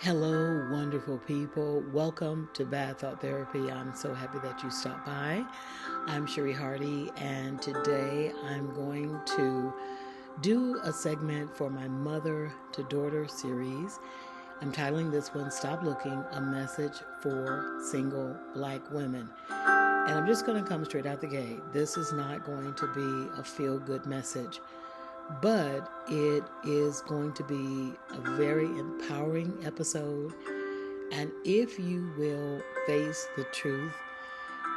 Hello, wonderful people. Welcome to Bad Thought Therapy. I'm so happy that you stopped by. I'm Sherry Hardy, and today I'm going to do a segment for my Mother to Daughter series. I'm titling this one, Stop Looking, a Message for Single Black Women. And I'm just going to come straight out the gate. This is not going to be a feel-good message, but it is going to be a very empowering episode. And if you will face the truth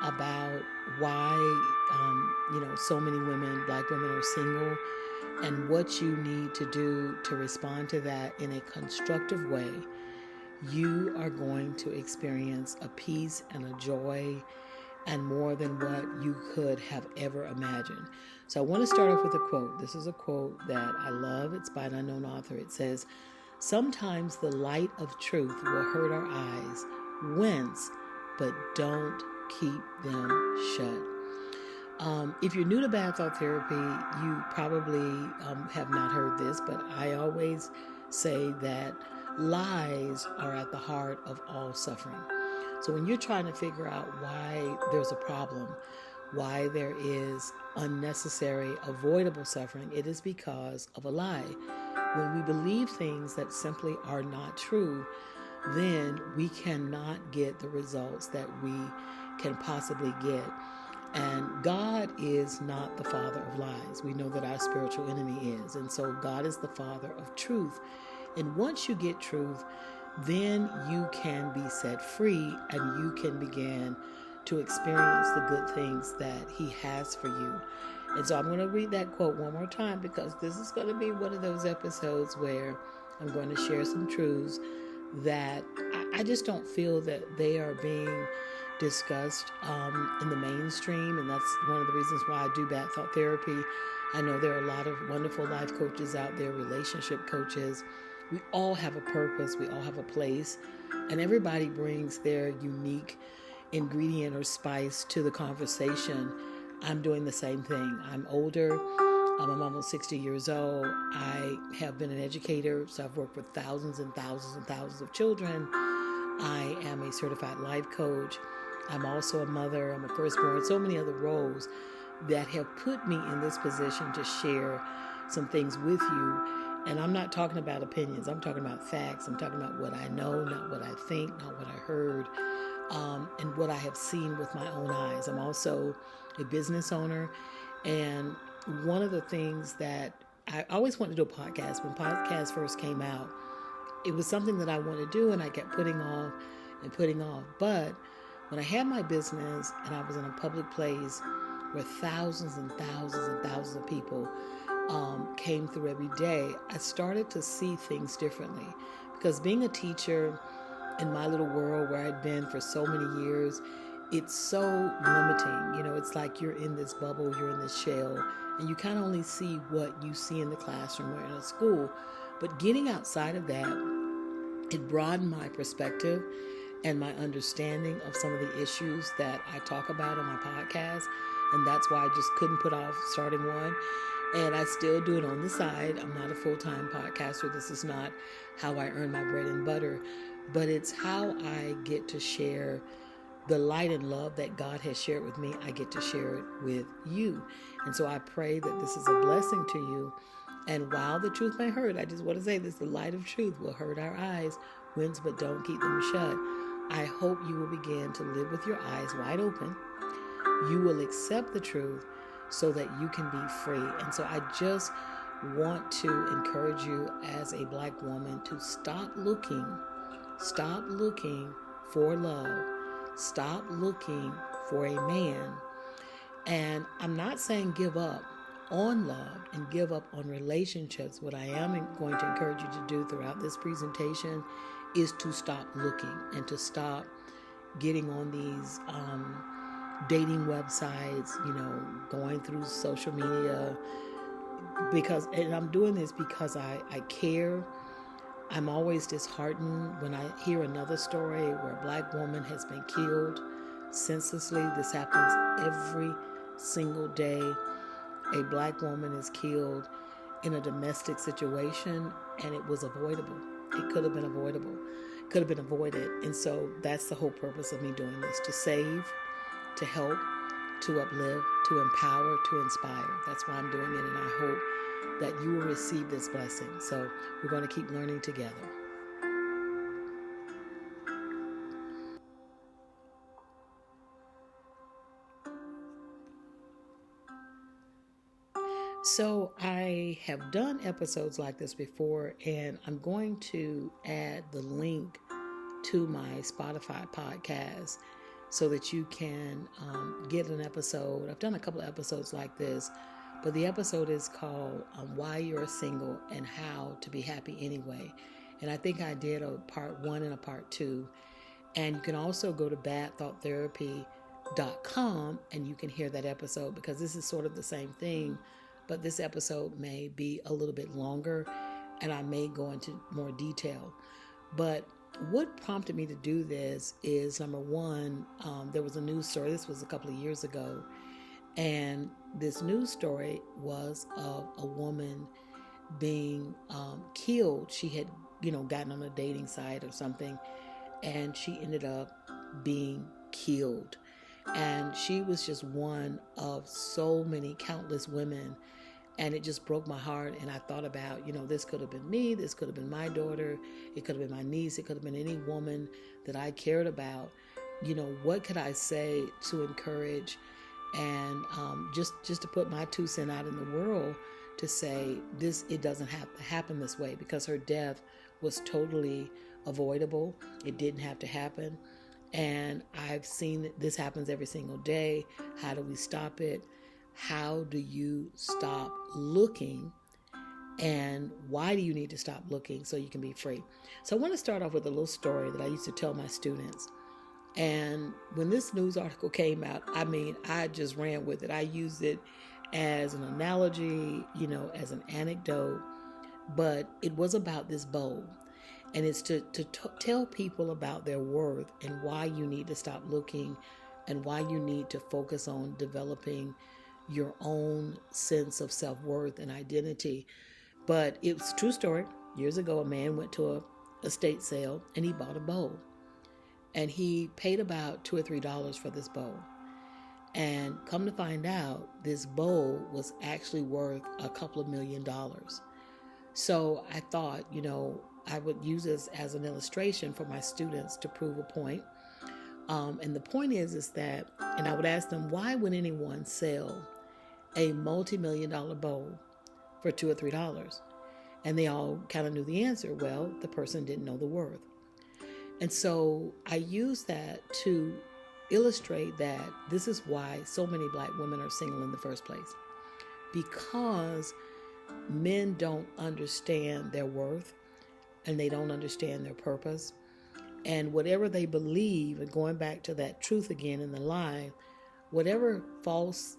about why, so many black women are single, and what you need to do to respond to that in a constructive way, you are going to experience a peace and a joy and more than what you could have ever imagined. So I want to start off with a quote. This is a quote that I love. It's by an unknown author. It says, "Sometimes the light of truth will hurt our eyes, wince, but don't keep them shut." If you're new to Bad Thought Therapy, you probably have not heard this, but I always say that lies are at the heart of all suffering. So when you're trying to figure out why there's a problem, why there is unnecessary, avoidable suffering, it is because of a lie. When we believe things that simply are not true, then we cannot get the results that we can possibly get. And God is not the father of lies. We know that our spiritual enemy is. And so God is the father of truth. And once you get truth, then you can be set free and you can begin to experience the good things that He has for you. And so I'm going to read that quote one more time, because this is going to be one of those episodes where I'm going to share some truths that I just don't feel that they are being discussed in the mainstream. And that's one of the reasons why I do Bad Thought Therapy. I know there are a lot of wonderful life coaches out there, relationship coaches. We all have a purpose, we all have a place, and everybody brings their unique ingredient or spice to the conversation. I'm doing the same thing. I'm older. I'm almost 60 years old. I have been an educator, so I've worked with thousands and thousands and thousands of children. I am a certified life coach. I'm also a mother. I'm a firstborn. So many other roles that have put me in this position to share some things with you. And I'm not talking about opinions. I'm talking about facts. I'm talking about what I know, not what I think, not what I heard, and what I have seen with my own eyes. I'm also a business owner. And one of the things that I always wanted to do a podcast. When podcasts first came out, it was something that I wanted to do, and I kept putting off and putting off. But when I had my business and I was in a public place where thousands and thousands and thousands of people came through every day, I started to see things differently. Because being a teacher in my little world where I'd been for so many years, it's so limiting. It's like you're in this bubble, you're in this shell, and you kind of only see what you see in the classroom or in a school. But getting outside of that, it broadened my perspective and my understanding of some of the issues that I talk about on my podcast. And that's why I just couldn't put off starting one. And I still do it on the side. I'm not a full-time podcaster. This is not how I earn my bread and butter. But it's how I get to share the light and love that God has shared with me. I get to share it with you. And so I pray that this is a blessing to you. And while the truth may hurt, I just want to say this, the light of truth will hurt our eyes, wins, but don't keep them shut. I hope you will begin to live with your eyes wide open. You will accept the truth so that you can be free. And so I just want to encourage you as a black woman to stop looking for love. Stop looking for a man. And I'm not saying give up on love and give up on relationships. What I am going to encourage you to do throughout this presentation is to stop looking and to stop getting on these dating websites, going through social media, and I'm doing this because I care. I'm always disheartened when I hear another story where a black woman has been killed senselessly. This happens every single day. A black woman is killed in a domestic situation, and it was avoidable. It could have been avoidable. could have been avoided. And so that's the whole purpose of me doing this, to save, to help, to uplift, to empower, to inspire. That's why I'm doing it, and I hope that you will receive this blessing. So we're going to keep learning together. So I have done episodes like this before, and I'm going to add the link to my Spotify podcast so that you can get an episode. I've done a couple of episodes like this, but the episode is called Why You're Single and How to Be Happy Anyway. And I think I did a part 1 and a part 2. And you can also go to badthoughtherapy.com and you can hear that episode, because this is sort of the same thing, but this episode may be a little bit longer and I may go into more detail. But what prompted me to do this is, number one, there was a news story. This was a couple of years ago. And this news story was of a woman being killed. She had, gotten on a dating site or something, and she ended up being killed. And she was just one of so many countless women. And it just broke my heart. And I thought about, this could have been me. This could have been my daughter. It could have been my niece. It could have been any woman that I cared about. What could I say to encourage and just to put my 2 cents out in the world to say it doesn't have to happen this way, because her death was totally avoidable. It didn't have to happen. And I've seen this happens every single day. How do we stop it? How do you stop looking? And why do you need to stop looking so you can be free? So I want to start off with a little story that I used to tell my students. And when this news article came out, I just ran with it. I used it as an analogy, as an anecdote. But it was about this bowl. And it's to tell people about their worth and why you need to stop looking and why you need to focus on developing your own sense of self-worth and identity. But it's a true story. Years ago, a man went to a estate sale and he bought a bowl. And he paid about $2 or $3 for this bowl. And come to find out, this bowl was actually worth a couple of $1 million. So I thought, I would use this as an illustration for my students to prove a point. And the point is that, and I would ask them, why would anyone sell a multi-million-dollar bowl for $2 or $3? And they all kind of knew the answer. Well, the person didn't know the worth. And so I use that to illustrate that this is why so many Black women are single in the first place. Because men don't understand their worth and they don't understand their purpose. And whatever they believe, and going back to that truth again in the lie, whatever false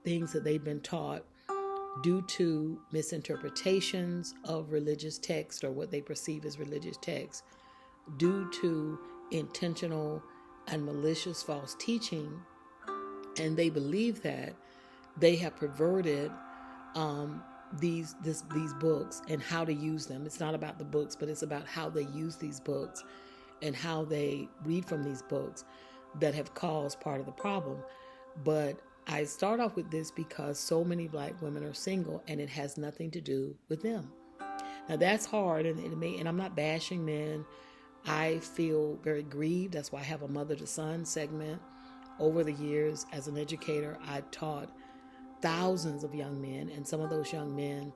things that they've been taught due to misinterpretations of religious text or what they perceive as religious text, due to intentional and malicious false teaching, and they believe that they have perverted these books and how to use them. It's not about the books, but it's about how they use these books and how they read from these books that have caused part of the problem. But I start off with this because so many Black women are single, and it has nothing to do with them. Now that's hard, and I'm not bashing men. I feel very grieved. That's why I have a mother to son segment. Over the years, as an educator, I taught thousands of young men, and some of those young men,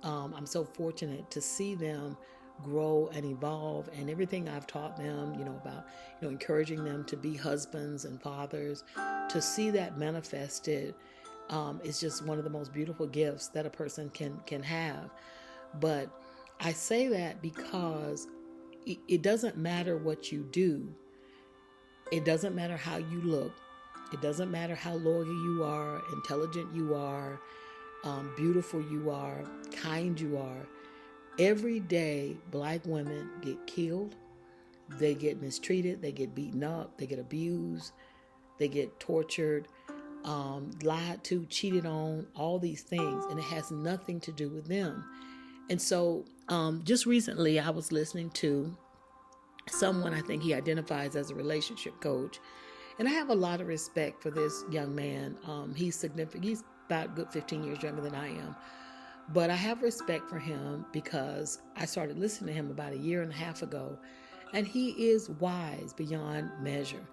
I'm so fortunate to see them grow and evolve, and everything I've taught them, about, encouraging them to be husbands and fathers, to see that manifested, is just one of the most beautiful gifts that a person can have. But I say that because it doesn't matter what you do. It doesn't matter how you look. It doesn't matter how loyal you are, intelligent you are, beautiful you are, kind you are. Every day, Black women get killed. They get mistreated. They get beaten up. They get abused. They get tortured, lied to, cheated on, all these things. And it has nothing to do with them. And so just recently I was listening to someone, I think he identifies as a relationship coach. And I have a lot of respect for this young man. He's significant. He's about a good 15 years younger than I am. But I have respect for him because I started listening to him about a year and a half ago, and he is wise beyond measure.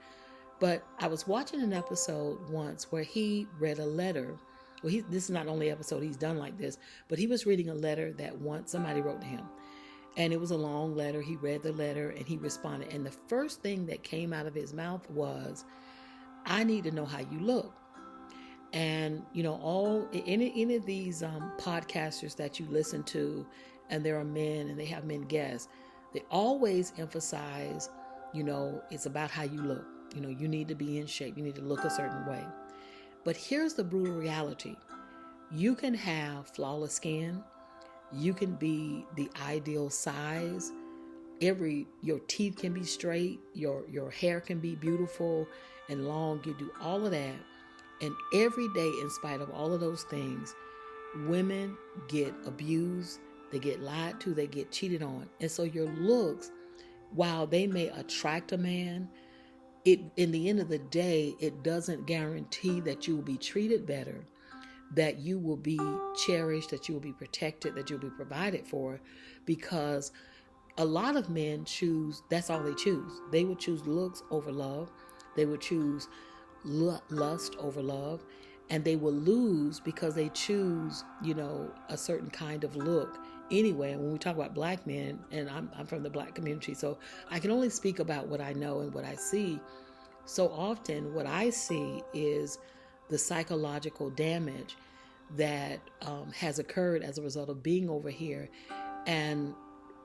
But I was watching an episode once where he read a letter. Well, this is not the only episode he's done like this, but he was reading a letter that once somebody wrote to him. And it was a long letter. He read the letter and he responded. And the first thing that came out of his mouth was, I need to know how you look. And, any of these podcasters that you listen to, and there are men and they have men guests, they always emphasize, it's about how you look. You need to be in shape. You need to look a certain way. But here's the brutal reality. You can have flawless skin. You can be the ideal size. Your teeth can be straight. Your hair can be beautiful and long. You do all of that. And every day, in spite of all of those things, women get abused, they get lied to, they get cheated on. And so your looks, while they may attract a man, in the end of the day, it doesn't guarantee that you will be treated better, that you will be cherished, that you will be protected, that you'll be provided for, because a lot of men choose, that's all they choose. They would choose looks over love. They would choose lust over love, and they will lose because they choose, a certain kind of look. Anyway, when we talk about black men, and I'm from the black community, so I can only speak about what I know and what I see. So often what I see is the psychological damage that has occurred as a result of being over here, and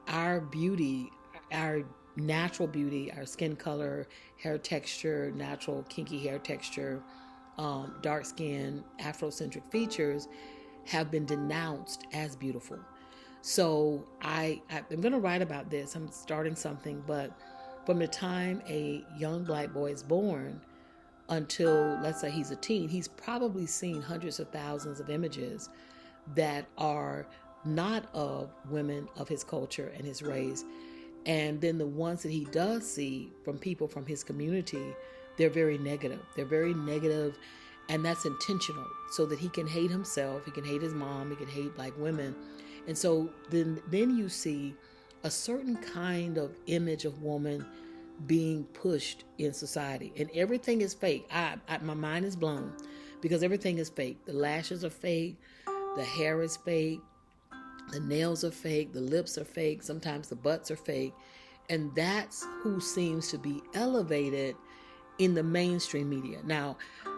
our beauty, our natural beauty, our skin color, hair texture, natural kinky hair texture, dark skin, Afrocentric features have been denounced as beautiful. So I'm going to write about this. I'm starting something, but from the time a young black boy is born until, let's say, he's a teen, he's probably seen hundreds of thousands of images that are not of women of his culture and his race. And then the ones that he does see from people from his community, they're very negative. They're very negative, and that's intentional, so that he can hate himself, he can hate his mom, he can hate black women. And so then you see a certain kind of image of woman being pushed in society, and everything is fake. My mind is blown because everything is fake. The lashes are fake, the hair is fake, the nails are fake, the lips are fake, sometimes the butts are fake. And that's who seems to be elevated in the mainstream media. Now,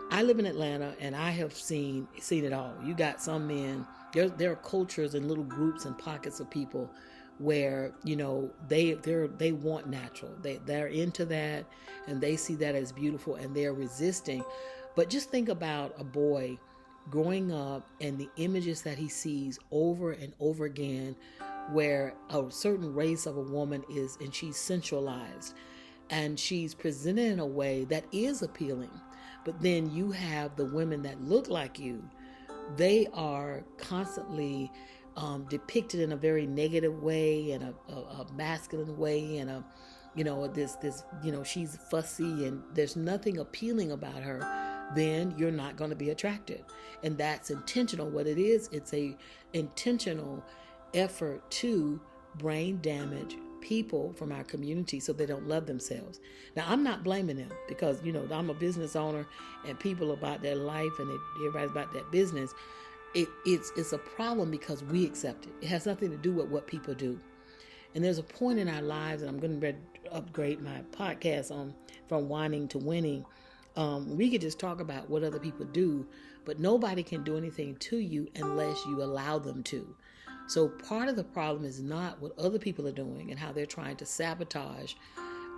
I live in Atlanta and I have seen it all. You got some men, there are cultures and little groups and pockets of people where, they want natural. They're into that, and they see that as beautiful, and they're resisting. But just think about a boy growing up and the images that he sees over and over again, where a certain race of a woman is, and she's sensualized and she's presented in a way that is appealing. But then you have the women that look like you. They are constantly depicted in a very negative way, and a masculine way, and she's fussy and there's nothing appealing about her. Then you're not going to be attracted. And that's intentional. What it is, it's a intentional effort to brain damage people from our community so they don't love themselves. Now, I'm not blaming them because, I'm a business owner and people about their life and everybody's about their business. It's a problem because we accept it. It has nothing to do with what people do. And there's a point in our lives, and I'm going to upgrade my podcast from whining to winning. We could just talk about what other people do, but nobody can do anything to you unless you allow them to. So part of the problem is not what other people are doing and how they're trying to sabotage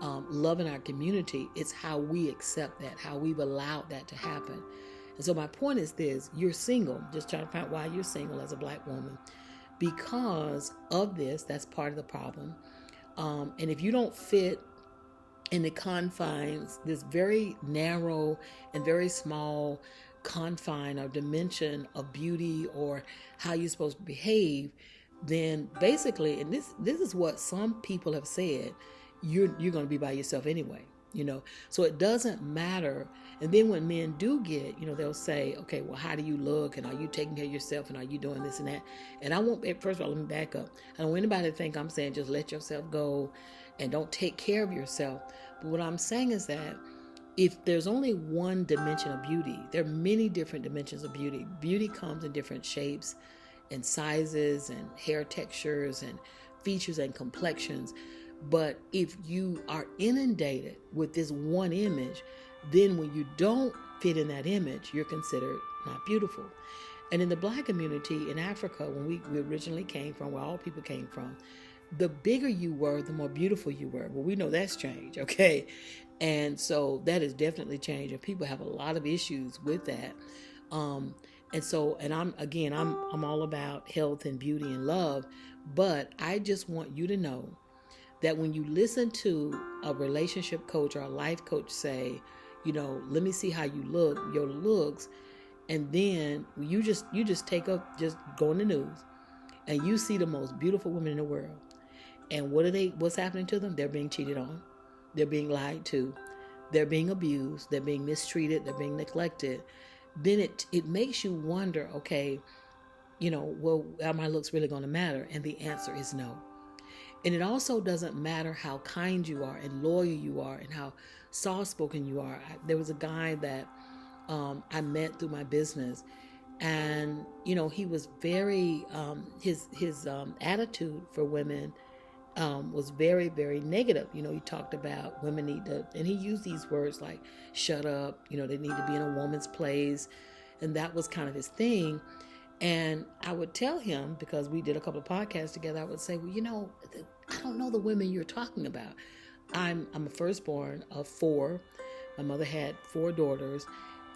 love in our community. It's how we accept that, how we've allowed that to happen. And so my point is this: you're single. Just trying to find out why you're single as a black woman. Because of this, that's part of the problem. And if you don't fit in the confines, this very narrow and very small confine or dimension of beauty or how you're supposed to behave, then basically, and this is what some people have said, you're going to be by yourself anyway, so it doesn't matter. And then when men do get, they'll say, okay, well, how do you look, and are you taking care of yourself, and are you doing this and that? And I won't, first of all, let me back up. I don't want anybody to think I'm saying just let yourself go and don't take care of yourself. But what I'm saying is that if there's only one dimension of beauty, there are many different dimensions of beauty. Beauty comes in different shapes and sizes and hair textures and features and complexions. But if you are inundated with this one image, then when you don't fit in that image, you're considered not beautiful. And in the Black community in Africa, when we originally came from, where all people came from, the bigger you were, the more beautiful you were. Well, we know that's changed, okay? And so that has definitely changed, and people have a lot of issues with that. And I'm all about health and beauty and love, but I just want you to know that when you listen to a relationship coach or a life coach say, let me see how you look, your looks, and then you just go in the news and you see the most beautiful women in the world. And what's happening to them? They're being cheated on. They're being lied to. They're being abused. They're being mistreated. They're being neglected. Then it makes you wonder, okay, well, are my looks really going to matter? And the answer is no. And it also doesn't matter how kind you are and loyal you are and how soft-spoken you are. There was a guy that I met through my business, and he was very his attitude for women was very, very negative. He talked about women need to, and he used these words like shut up, they need to be in a woman's place, and that was kind of his thing. And I would tell him, because we did a couple of podcasts together, I would say, well, I don't know the women you're talking about. I'm a firstborn of 4. My mother had 4 daughters,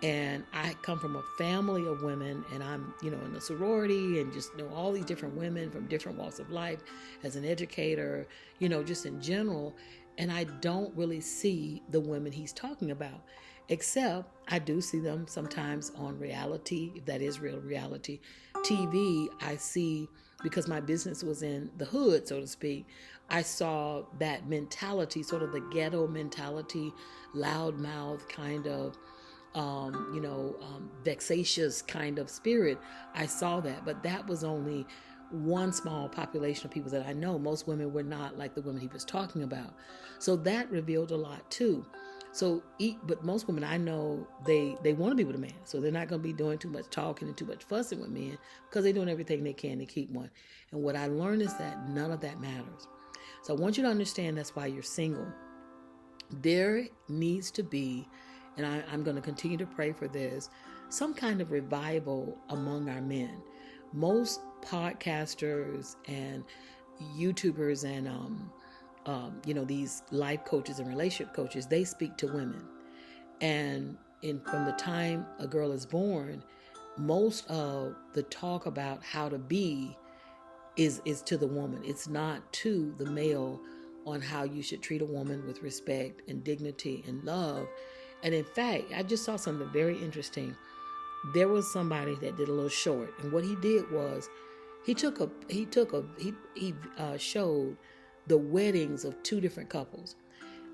and I come from a family of women, and I'm, in a sorority, and just know all these different women from different walks of life as an educator, just in general. And I don't really see the women he's talking about, except I do see them sometimes on reality, if that is real reality. TV, I see, because my business was in the hood, so to speak, I saw that mentality, sort of the ghetto mentality, loudmouth kind of, vexatious kind of spirit. I saw that, but that was only one small population of people that I know. Most women were not like the women he was talking about. So that revealed a lot too. But most women I know, they want to be with a man. So they're not going to be doing too much talking and too much fussing with men, because they're doing everything they can to keep one. And what I learned is that none of that matters. So I want you to understand that's why you're single. There needs to be, and I'm going to continue to pray for this, some kind of revival among our men. Most podcasters and YouTubers and these life coaches and relationship coaches, they speak to women. And from the time a girl is born, most of the talk about how to be is to the woman. It's not to the male on how you should treat a woman with respect and dignity and love. And in fact, I just saw something very interesting. There was somebody that did a little short, and what he did was he showed the weddings of 2 different couples.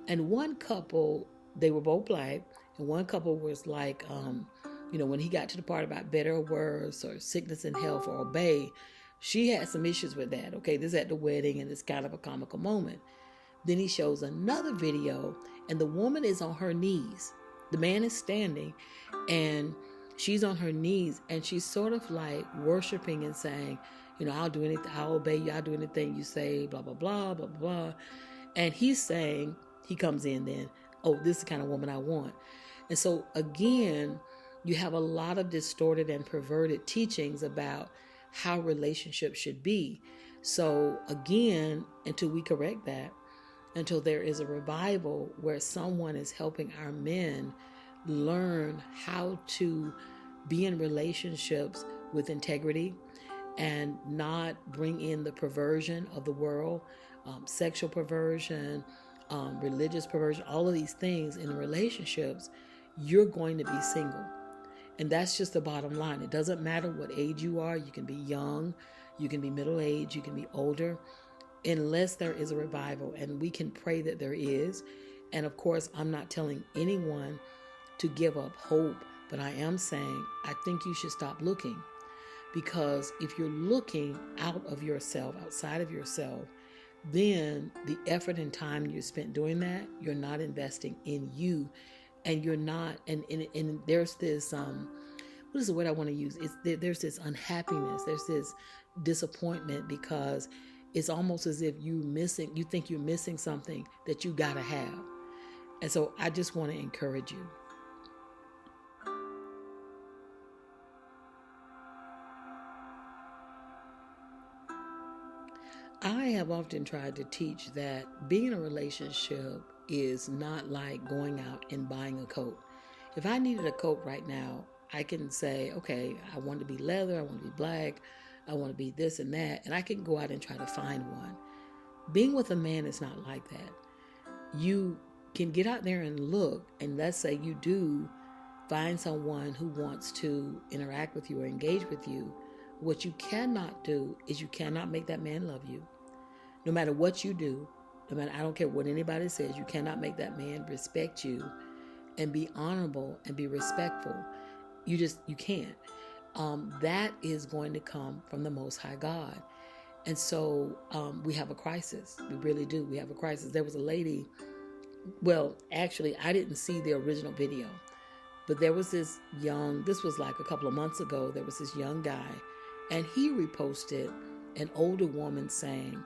And one couple, they were both Black, and one couple was like, when he got to the part about better or worse, or sickness and health, or obey, she had some issues with that. Okay, this is at the wedding, and it's kind of a comical moment. Then he shows another video, and the woman is on her knees. The man is standing, and she's on her knees, and she's sort of like worshiping and saying, I'll do anything, I'll obey you, I'll do anything you say, blah, blah, blah, blah, blah. And he's saying, he comes in then, oh, this is the kind of woman I want. And so again, you have a lot of distorted and perverted teachings about how relationships should be. So again, until we correct that, until there is a revival where someone is helping our men learn how to be in relationships with integrity and not bring in the perversion of the world, sexual perversion, religious perversion, all of these things in the relationships, you're going to be single. And that's just the bottom line. It doesn't matter what age you are. You can be young, you can be middle-aged, you can be older. unless there is a revival, and we can pray that there is. And of course, I'm not telling anyone to give up hope, but I am saying I think you should stop looking, because if you're looking out of yourself, outside of yourself, then the effort and time you spent doing that, you're not investing in you, and you're not, and there's this, what is the word I want to use? There's this unhappiness, there's this disappointment, because it's almost as if you think you're missing something that you gotta have. And so I just want to encourage you. I have often tried to teach that being in a relationship is not like going out and buying a coat. If I needed a coat right now, I can say, okay, I want to be leather, I want to be black, I want to be this and that, and I can go out and try to find one. Being with a man is not like that. You can get out there and look, and let's say you do find someone who wants to interact with you or engage with you. What you cannot do is you cannot make that man love you. No matter what you do, I don't care what anybody says, you cannot make that man respect you and be honorable and be respectful. You can't. That is going to come from the Most High God. And so we have a crisis. We really do. We have a crisis. There was a lady, well, actually, I didn't see the original video, but there was this was like a couple of months ago, there was this young guy, and he reposted an older woman saying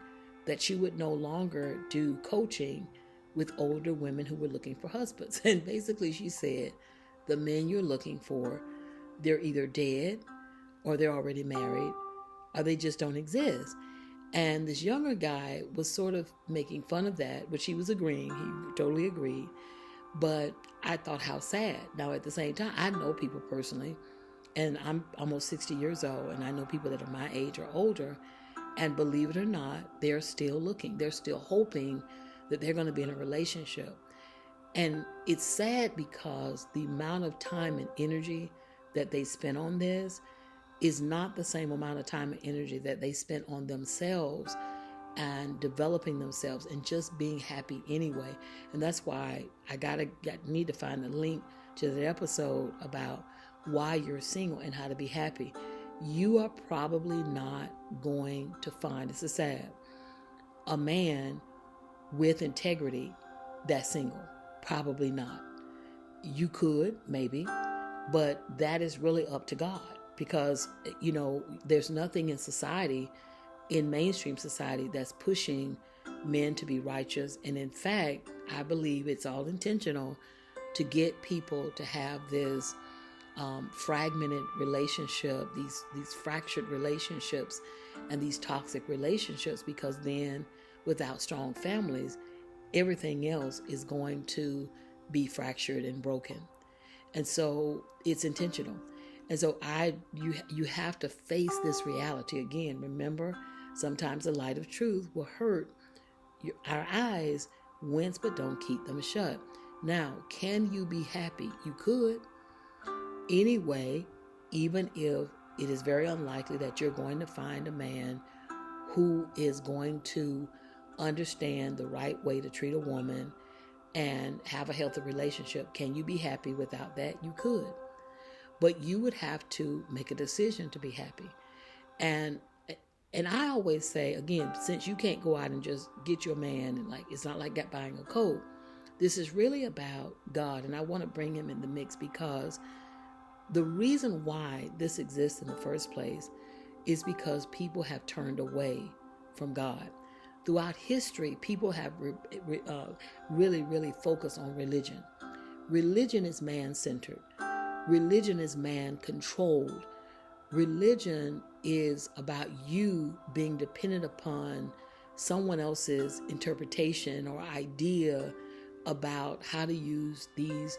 that she would no longer do coaching with older women who were looking for husbands. And basically she said, the men you're looking for, they're either dead or they're already married or they just don't exist. And this younger guy was sort of making fun of that, which he was agreeing. He totally agreed. But I thought, how sad. Now, at the same time, I know people personally, and I'm almost 60 years old, and I know people that are my age or older, and believe it or not, they're still looking. They're still hoping that they're going to be in a relationship. And it's sad because the amount of time and energy that they spend on this is not the same amount of time and energy that they spent on themselves and developing themselves and just being happy anyway. And that's why I need to find a link to the episode about why you're single and how to be happy. You are probably not going to find, this is sad, a man with integrity that's single. Probably not. You could, maybe, but that is really up to God, because, there's nothing in society, in mainstream society, that's pushing men to be righteous. And in fact, I believe it's all intentional to get people to have this fragmented relationship, these fractured relationships and these toxic relationships, because then without strong families, everything else is going to be fractured and broken. And so it's intentional. And so you have to face this reality. Again, remember, sometimes the light of truth will hurt. Our eyes wince, but don't keep them shut. Now, can you be happy? You could. Anyway, even if it is very unlikely that you're going to find a man who is going to understand the right way to treat a woman and have a healthy relationship, can you be happy without that? You could. But you would have to make a decision to be happy. And I always say, again, since you can't go out and just get your man, and it's not like buying a coat, this is really about God. And I want to bring him in the mix, because the reason why this exists in the first place is because people have turned away from God. Throughout history, people have really, really focused on religion. Religion is man-centered. Religion is man-controlled. Religion is about you being dependent upon someone else's interpretation or idea about how to use these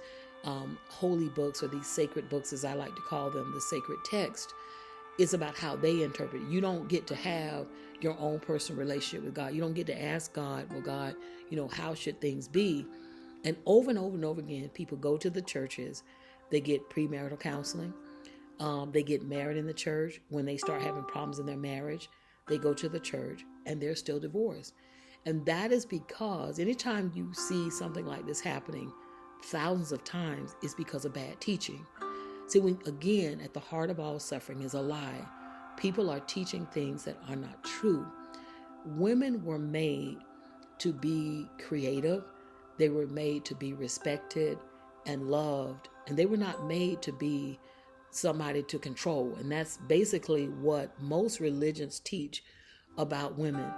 holy books, or these sacred books, as I like to call them, the sacred text. It's about how they interpret it. You don't get to have your own personal relationship with God. You don't get to ask God, well, God, how should things be? And over again, people go to the churches. They get premarital counseling. They get married in the church. When they start having problems in their marriage, they go to the church, and they're still divorced. And that is because anytime you see something like this happening thousands of times, it's because of bad teaching. See, again, at the heart of all suffering is a lie. People are teaching things that are not true. Women were made to be creative. They were made to be respected and loved. And they were not made to be somebody to control. And that's basically what most religions teach about women.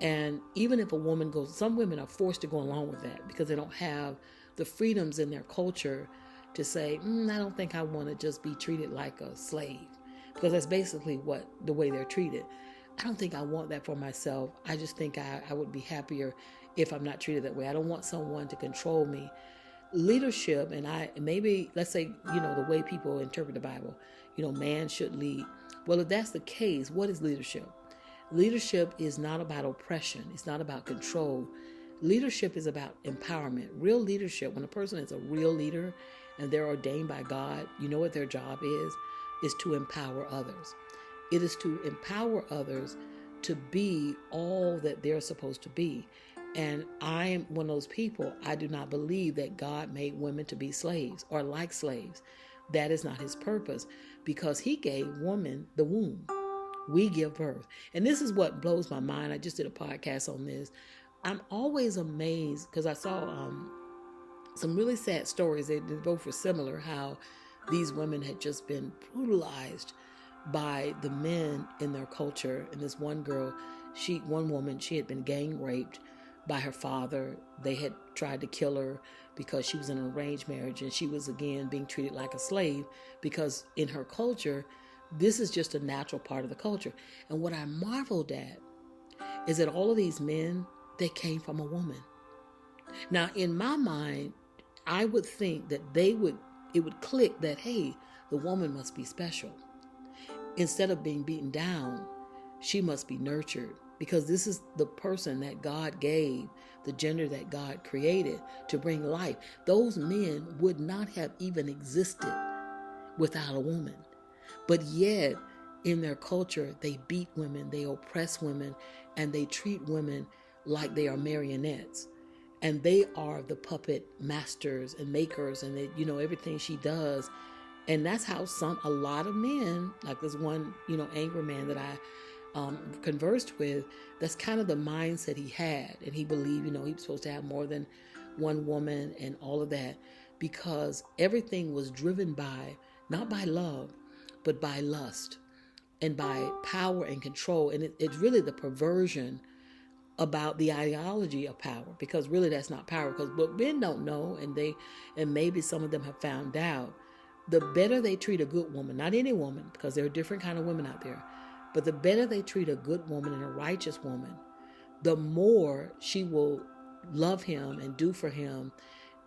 And even if a woman goes, some women are forced to go along with that because they don't have the freedoms in their culture to say, I don't think I want to just be treated like a slave, because that's basically the way they're treated. I don't think I want that for myself. I just think I would be happier if I'm not treated that way. I don't want someone to control me. Leadership, and let's say, the way people interpret the Bible, man should lead. Well, if that's the case, what is leadership? Leadership is not about oppression. It's not about control. Leadership is about empowerment. Real leadership, when a person is a real leader and they're ordained by God, you know what their job is to empower others. It is to empower others to be all that they're supposed to be. And I am one of those people. I do not believe that God made women to be slaves or like slaves. That is not his purpose, because he gave woman the womb. We give birth. And this is what blows my mind. I just did a podcast on this. I'm always amazed because I saw some really sad stories. They both were similar, how these women had just been brutalized by the men in their culture. And this one girl, one woman, she had been gang raped by her father. They had tried to kill her because she was in an arranged marriage, and she was again being treated like a slave because in her culture, this is just a natural part of the culture. And what I marveled at is that all of these men, they came from a woman. Now, in my mind, I would think that it would click that, hey, the woman must be special. Instead of being beaten down, she must be nurtured, because this is the person that God gave, the gender that God created to bring life. Those men would not have even existed without a woman. But yet, in their culture, they beat women, they oppress women, and they treat women like they are marionettes. And they are the puppet masters and makers, and they, everything she does. And that's how a lot of men, like this one, angry man that I conversed with, that's kind of the mindset he had. And he believed, he was supposed to have more than one woman and all of that, because everything was driven by, not by love, but by lust and by power and control. And it's really the perversion about the ideology of power, because really that's not power. Because what men don't know, and maybe some of them have found out, the better they treat a good woman, not any woman, because there are different kind of women out there, but the better they treat a good woman and a righteous woman, the more she will love him and do for him,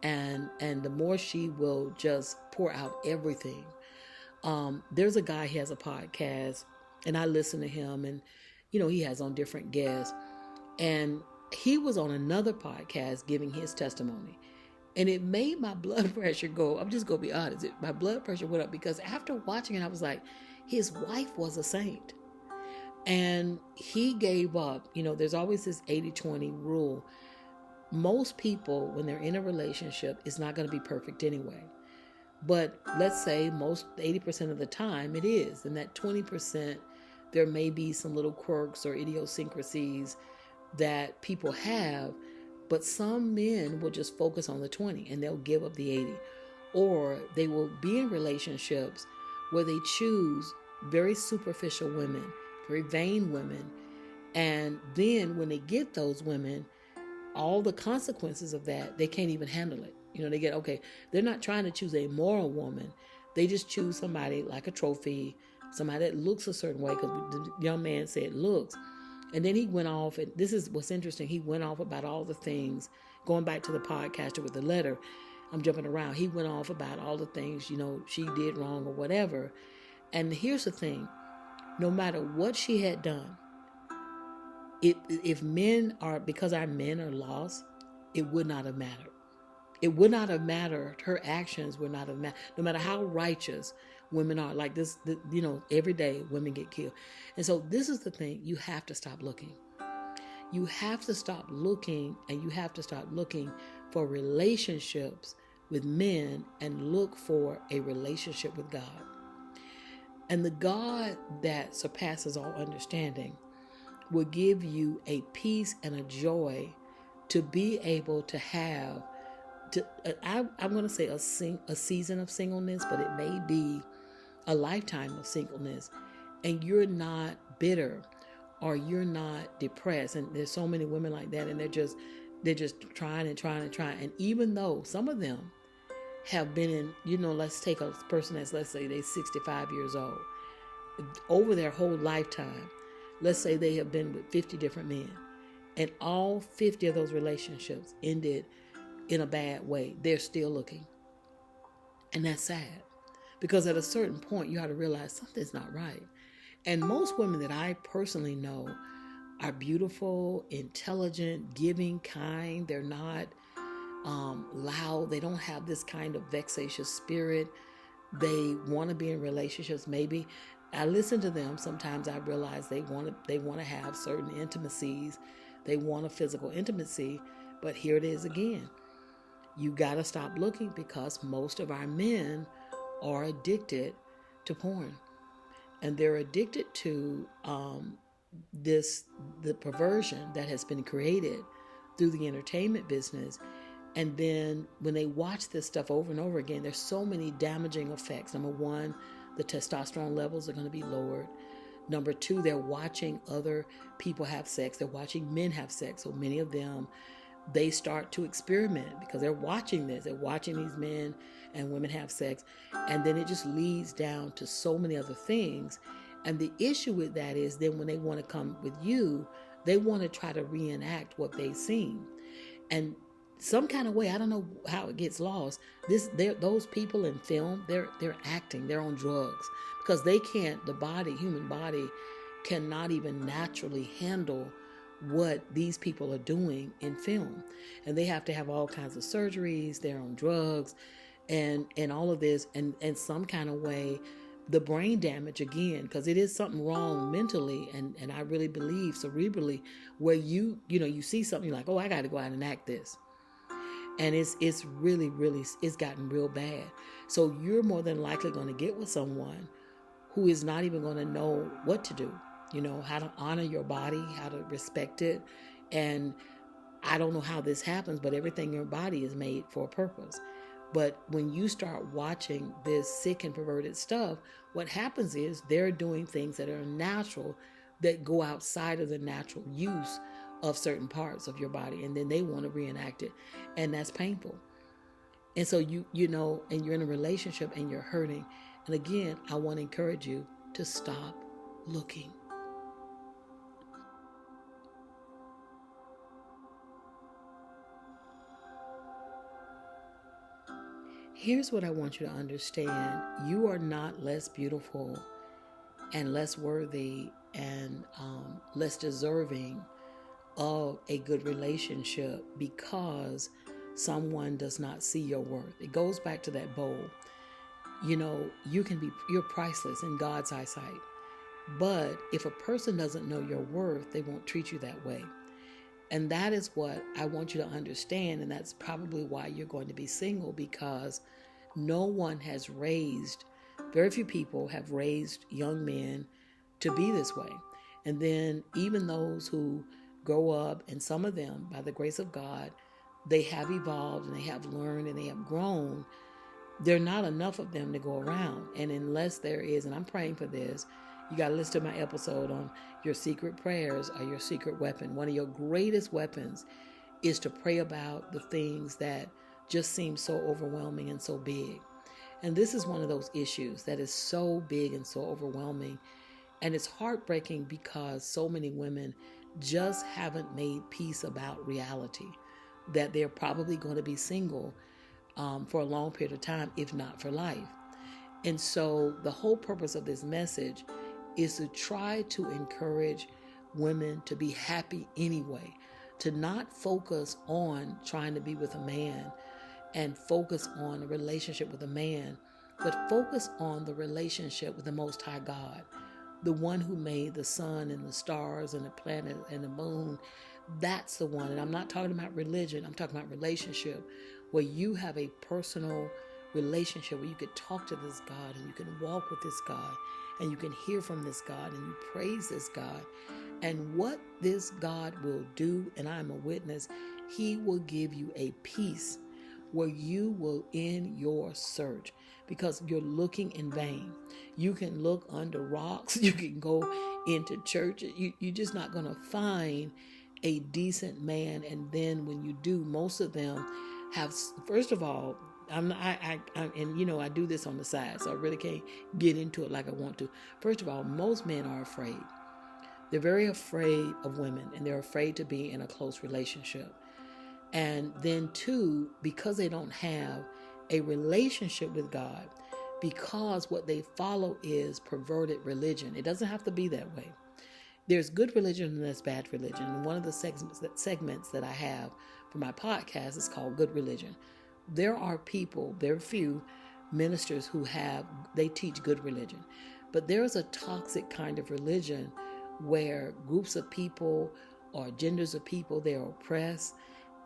and the more she will just pour out everything. There's a guy, he has a podcast, and I listen to him, and he has on different guests, and he was on another podcast giving his testimony, and it made my blood pressure go. I'm just gonna be honest, my blood pressure went up, because after watching it, I was like, his wife was a saint, and he gave up. There's always this 80-20 rule. Most people, when they're in a relationship, it's not going to be perfect anyway. But let's say most 80% of the time it is. And that 20%, there may be some little quirks or idiosyncrasies that people have, but some men will just focus on the 20 and they'll give up the 80. Or they will be in relationships where they choose very superficial women, very vain women. And then when they get those women, all the consequences of that, they can't even handle it. They're not trying to choose a moral woman. They just choose somebody like a trophy, somebody that looks a certain way, because the young man said looks. And then he went off, and this is what's interesting. He went off about all the things, going back to the podcaster with the letter. I'm jumping around. He went off about all the things, she did wrong or whatever. And here's the thing. No matter what she had done, because our men are lost, it would not have mattered. It would not have mattered. Her actions would not have mattered. No matter how righteous women are like this, every day women get killed. And so this is the thing, you have to stop looking. You have to stop looking, and you have to start looking for relationships with men and look for a relationship with God. And the God that surpasses all understanding will give you a peace and a joy to be able to have, I'm going to say a season of singleness, but it may be a lifetime of singleness, and you're not bitter or you're not depressed. And there's so many women like that, and they're just trying and trying and trying. And even though some of them have been in, let's take a person that's, let's say they're 65 years old, over their whole lifetime, let's say they have been with 50 different men, and all 50 of those relationships ended in a bad way. They're still looking. And that's sad, because at a certain point you have to realize something's not right. And most women that I personally know are beautiful, intelligent, giving, kind. They're not loud. They don't have this kind of vexatious spirit. They want to be in relationships. Maybe I listen to them. Sometimes I realize they want to have certain intimacies. They want a physical intimacy. But here it is again. You got to stop looking, because most of our men are addicted to porn. And they're addicted to the perversion that has been created through the entertainment business. And then when they watch this stuff over and over again, there's so many damaging effects. Number one, the testosterone levels are going to be lowered. Number two, they're watching other people have sex. They're watching men have sex. So many of them, they start to experiment because they're watching this. They're watching these men and women have sex. And then it just leads down to so many other things. And the issue with that is then when they want to come with you, they want to try to reenact what they've seen. And some kind of way, I don't know how it gets lost. Those people in film, they're acting, they're on drugs, because they can't, human body cannot even naturally handle what these people are doing in film. And they have to have all kinds of surgeries, they're on drugs, and all of this, and some kind of way, the brain damage again, because it is something wrong mentally, and I really believe cerebrally, where you see something, you're like, oh, I got to go out and act this. And it's really, it's gotten real bad. So you're more than likely going to get with someone who is not even going to know what to do, how to honor your body, how to respect it. And I don't know how this happens, but everything in your body is made for a purpose. But when you start watching this sick and perverted stuff, what happens is they're doing things that are natural, that go outside of the natural use of certain parts of your body, and then they want to reenact it, and that's painful. And so and you're in a relationship and you're hurting. And again, I want to encourage you to stop looking. Here's what I want you to understand. You are not less beautiful and less worthy and less deserving of a good relationship because someone does not see your worth. It goes back to that bowl. You're priceless in God's eyesight. But if a person doesn't know your worth, they won't treat you that way. And that is what I want you to understand. And that's probably why you're going to be single, because very few people have raised young men to be this way. And then even those who grow up, and some of them, by the grace of God, they have evolved and they have learned and they have grown. There are not enough of them to go around. And unless there is, and I'm praying for this, you got to listen to my episode on your secret prayers or your secret weapon. One of your greatest weapons is to pray about the things that just seem so overwhelming and so big. And this is one of those issues that is so big and so overwhelming. And it's heartbreaking because so many women just haven't made peace about reality, that they're probably going to be single for a long period of time, if not for life. And so the whole purpose of this message is to try to encourage women to be happy anyway, to not focus on trying to be with a man and focus on a relationship with a man but focus on the relationship with the Most High God, the one who made the sun and the stars and the planet and the moon. That's the one. And I'm not talking about religion. I'm talking about relationship, where you have a personal relationship where you could talk to this God and you can walk with this God and you can hear from this God and you praise this God. And what this God will do, and I'm a witness, he will give you a peace where you will end your search, because you're looking in vain. You can look under rocks. You can go into church. You're just not going to find a decent man. And then when you do, most of them have, first of all, I do this on the side, so I really can't get into it like I want to. First of all, most men are afraid. They're very afraid of women, and they're afraid to be in a close relationship. And then two, because they don't have a relationship with God, because what they follow is perverted religion. It doesn't have to be that way. There's good religion and there's bad religion. And one of the segments that I have for my podcast is called Good Religion. There are few ministers they teach good religion. But there's a toxic kind of religion where groups of people or genders of people, they're oppressed.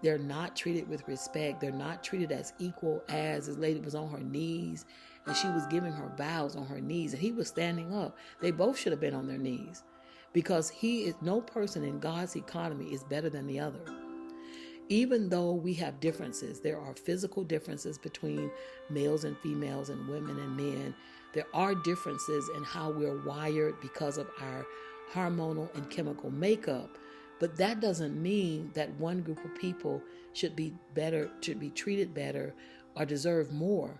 They're not treated with respect. They're not treated as equal as this lady was on her knees and she was giving her vows on her knees and he was standing up. They both should have been on their knees, because no person in God's economy is better than the other. Even though we have differences, there are physical differences between males and females and women and men. There are differences in how we're wired because of our hormonal and chemical makeup. But that doesn't mean that one group of people should be treated better or deserve more.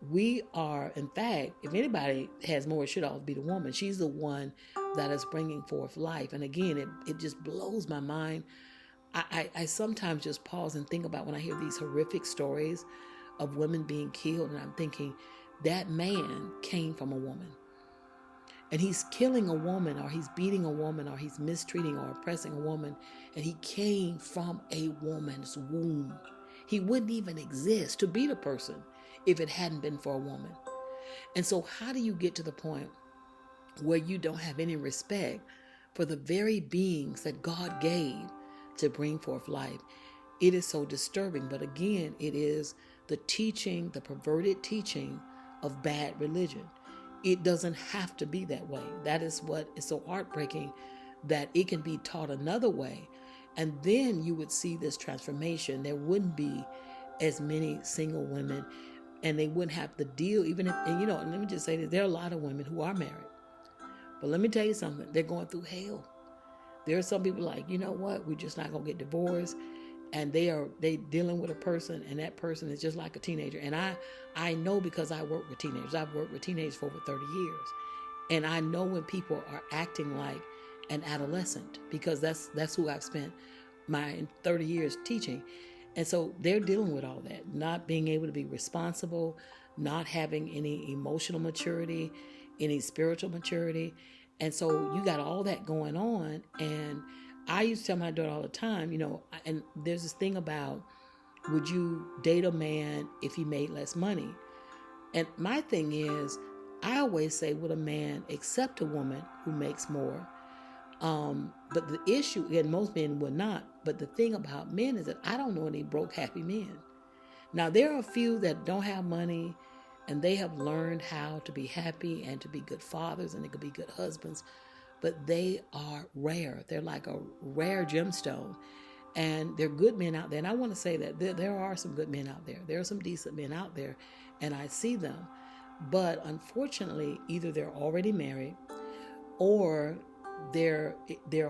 We are, in fact, if anybody has more, it should always be the woman. She's the one that is bringing forth life. And again, it just blows my mind. I sometimes just pause and think about when I hear these horrific stories of women being killed, and I'm thinking, that man came from a woman. And he's killing a woman, or he's beating a woman, or he's mistreating or oppressing a woman, and he came from a woman's womb. He wouldn't even exist to beat a person if it hadn't been for a woman. And so how do you get to the point where you don't have any respect for the very beings that God gave to bring forth life? It is so disturbing. But again, it is the perverted teaching of bad religion. It doesn't have to be that way. That is what is so heartbreaking, that it can be taught another way. And then you would see this transformation. There wouldn't be as many single women, and they wouldn't have to deal, and let me just say this, there are a lot of women who are married. But let me tell you something, they're going through hell. There are some people like, you know what, we're just not going to get divorced. And they dealing with a person, and that person is just like a teenager. And I know, because I work with teenagers. I've worked with teenagers for over 30 years. And I know when people are acting like an adolescent, because that's who I've spent my 30 years teaching. And so they're dealing with all that, not being able to be responsible, not having any emotional maturity, any spiritual maturity. And so you got all that going on. And I used to tell my daughter all the time, and there's this thing about, would you date a man if he made less money? And my thing is, I always say, would a man accept a woman who makes more? But the issue, and most men would not, but the thing about men is that I don't know any broke, happy men. Now, there are a few that don't have money, and they have learned how to be happy and to be good fathers, and they could be good husbands. But they are rare. They're like a rare gemstone. And they're good men out there. And I want to say that there are some good men out there. There are some decent men out there, and I see them. But unfortunately, either they're already married, or they're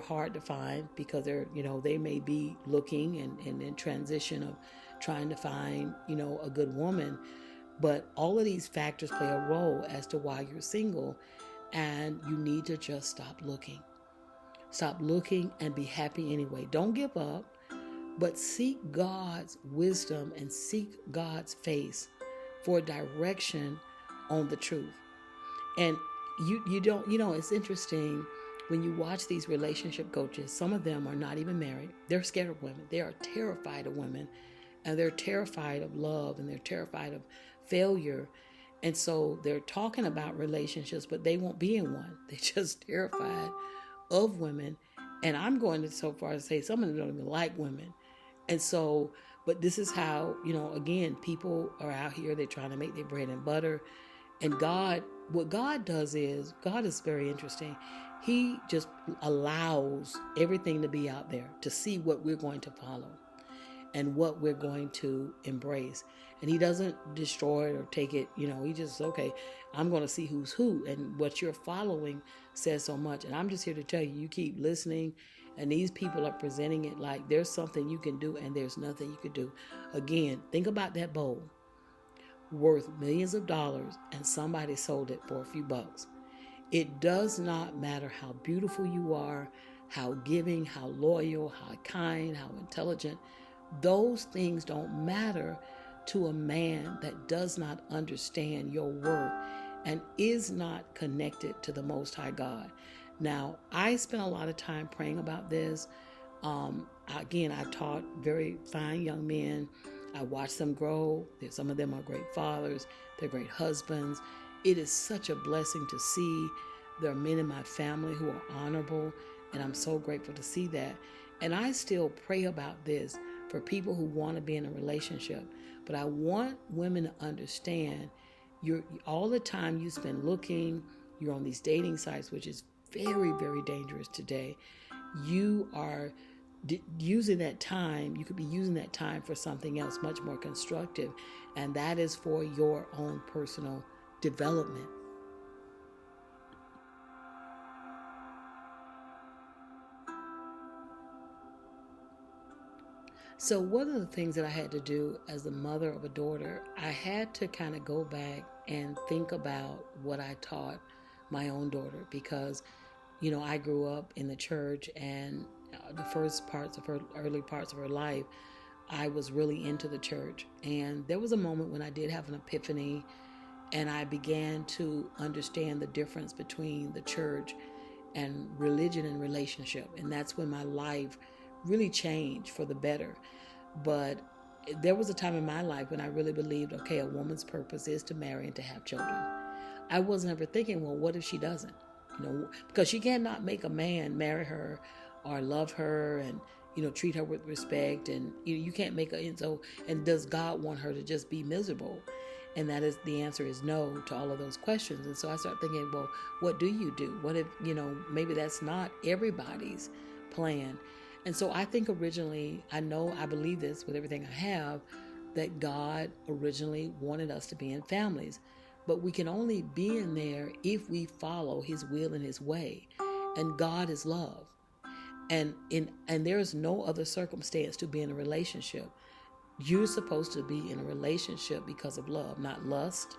hard to find, because they may be looking and in transition of trying to find, a good woman. But all of these factors play a role as to why you're single. And you need to just stop looking. Stop looking and be happy anyway. Don't give up, but seek God's wisdom and seek God's face for direction on the truth. And you don't, it's interesting when you watch these relationship coaches. Some of them are not even married. They're scared of women. They are terrified of women, and they're terrified of love, and they're terrified of failure. And so they're talking about relationships, but they won't be in one. They're just terrified of women. And I'm going to so far as to say some of them don't even like women. And so, but this is how, again, people are out here, they're trying to make their bread and butter. And God, what God does is, God is very interesting. He just allows everything to be out there to see what we're going to follow and what we're going to embrace. And he doesn't destroy it or take it, he just, okay, I'm going to see who's who. And what you're following says so much. And I'm just here to tell you, you keep listening. And these people are presenting it like there's something you can do and there's nothing you can do. Again, think about that bowl worth millions of dollars and somebody sold it for a few bucks. It does not matter how beautiful you are, how giving, how loyal, how kind, how intelligent. Those things don't matter to a man that does not understand your worth and is not connected to the Most High God. Now, I spent a lot of time praying about this. Again, I taught very fine young men. I watched them grow. Some of them are great fathers. They're great husbands. It is such a blessing to see. There are men in my family who are honorable, and I'm so grateful to see that. And I still pray about this for people who want to be in a relationship. But I want women to understand all the time you spend looking, you're on these dating sites, which is very, very dangerous today. You are using that time, you could be using that time for something else much more constructive, and that is for your own personal development. So one of the things that I had to do as the mother of a daughter, I had to kind of go back and think about what I taught my own daughter, because, I grew up in the church, and the first parts of her, early parts of her life, I was really into the church. And there was a moment when I did have an epiphany, and I began to understand the difference between the church and religion and relationship. And that's when my life really changed for the better. But there was a time in my life when I really believed, okay, a woman's purpose is to marry and to have children. I wasn't ever thinking, well, what if she doesn't? Because she cannot make a man marry her or love her and, treat her with respect. And you can't make her, and does God want her to just be miserable? And the answer is no to all of those questions. And so I started thinking, well, what do you do? What if, maybe that's not everybody's plan. And so I think originally, I believe this with everything I have, that God originally wanted us to be in families. But we can only be in there if we follow his will and his way. And God is love. And there is no other circumstance to be in a relationship. You're supposed to be in a relationship because of love, not lust,